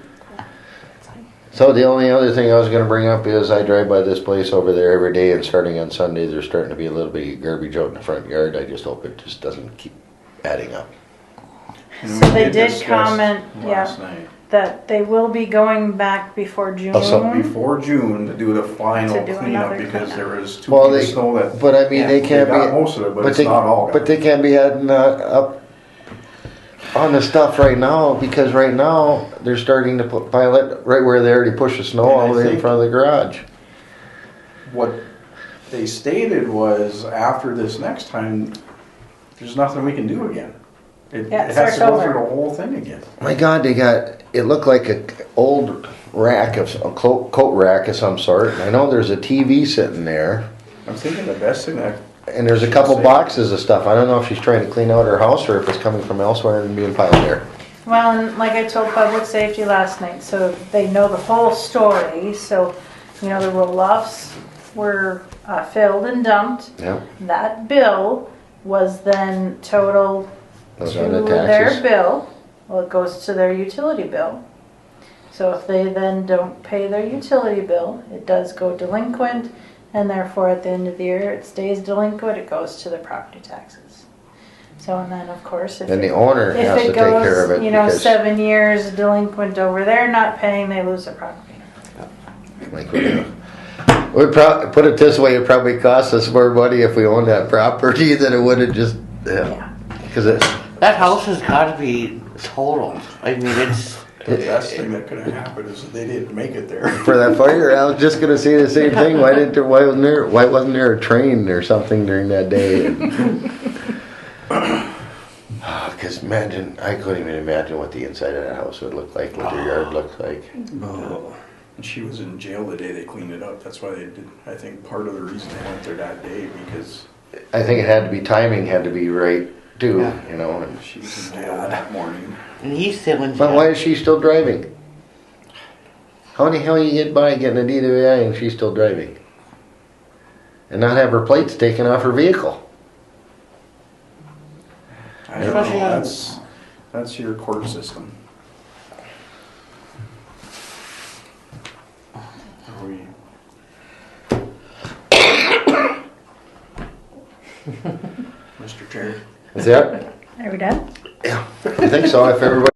So the only other thing I was gonna bring up is I drive by this place over there every day, and starting on Sunday, there's starting to be a little bit of garbage out in the front yard. I just hope it just doesn't keep adding up. And So we they did discuss comment, last night. that they will be going back before June. Before June to do the final To do cleanup another because cleanup. there was 2 Well, feet of they- snow that But I mean, they they can't got be. most of it, but it's they, not all. but they can't be adding up on the stuff right now, because right now they're starting to pile it right where they already pushed the snow And all I the way in think- front of the garage. What they stated was after this next time, there's nothing we can do again. It Yeah, it has to starts go over. through the whole thing again. My God, they got, it looked like a old rack of, a coat rack of some sort. And I know there's a TV sitting there, I'm thinking the best thing that, and there's a couple boxes of stuff. I don't know if she's trying to clean out her house or if it's coming from elsewhere and being piled there. Well, and like I told Public Safety last night, so they know the whole story. So, the roll-offs were filled and dumped. Yeah, That bill was then totaled those to are the their taxes. bill. Well, it goes to their utility bill. So if they then don't pay their utility bill, it does go delinquent, and therefore at the end of the year, it stays delinquent, it goes to the property taxes. So, and then of course, if Then the it, owner if has to it take care of goes, it because, 7 years delinquent over there not paying, they lose their property. like, we're gonna We put it this way, it probably cost us more money if we owned that property than it would have just, yeah. Because That house has got to be totaled. I mean, it's The best thing that could have happened is that they didn't make it there. for that fire, I was just gonna say the same thing. Why wasn't there a train or something during that day? Because imagine, I couldn't even imagine what the inside of that house would look like, what their yard looked like. Oh. And she was in jail the day they cleaned it up. That's why they did. I think part of the reason they went there that day because I think it had to be, timing had to be right too, Yeah. you know. And, she was in jail that morning. and he's still in but jail. why is she still driving? How the hell you get by getting a DWI and she's still driving? And not have her plates taken off her vehicle? I don't Especially know. on- That's your court system. Are we? Mr. Chair. Is that? Are we done? I think so, if everybody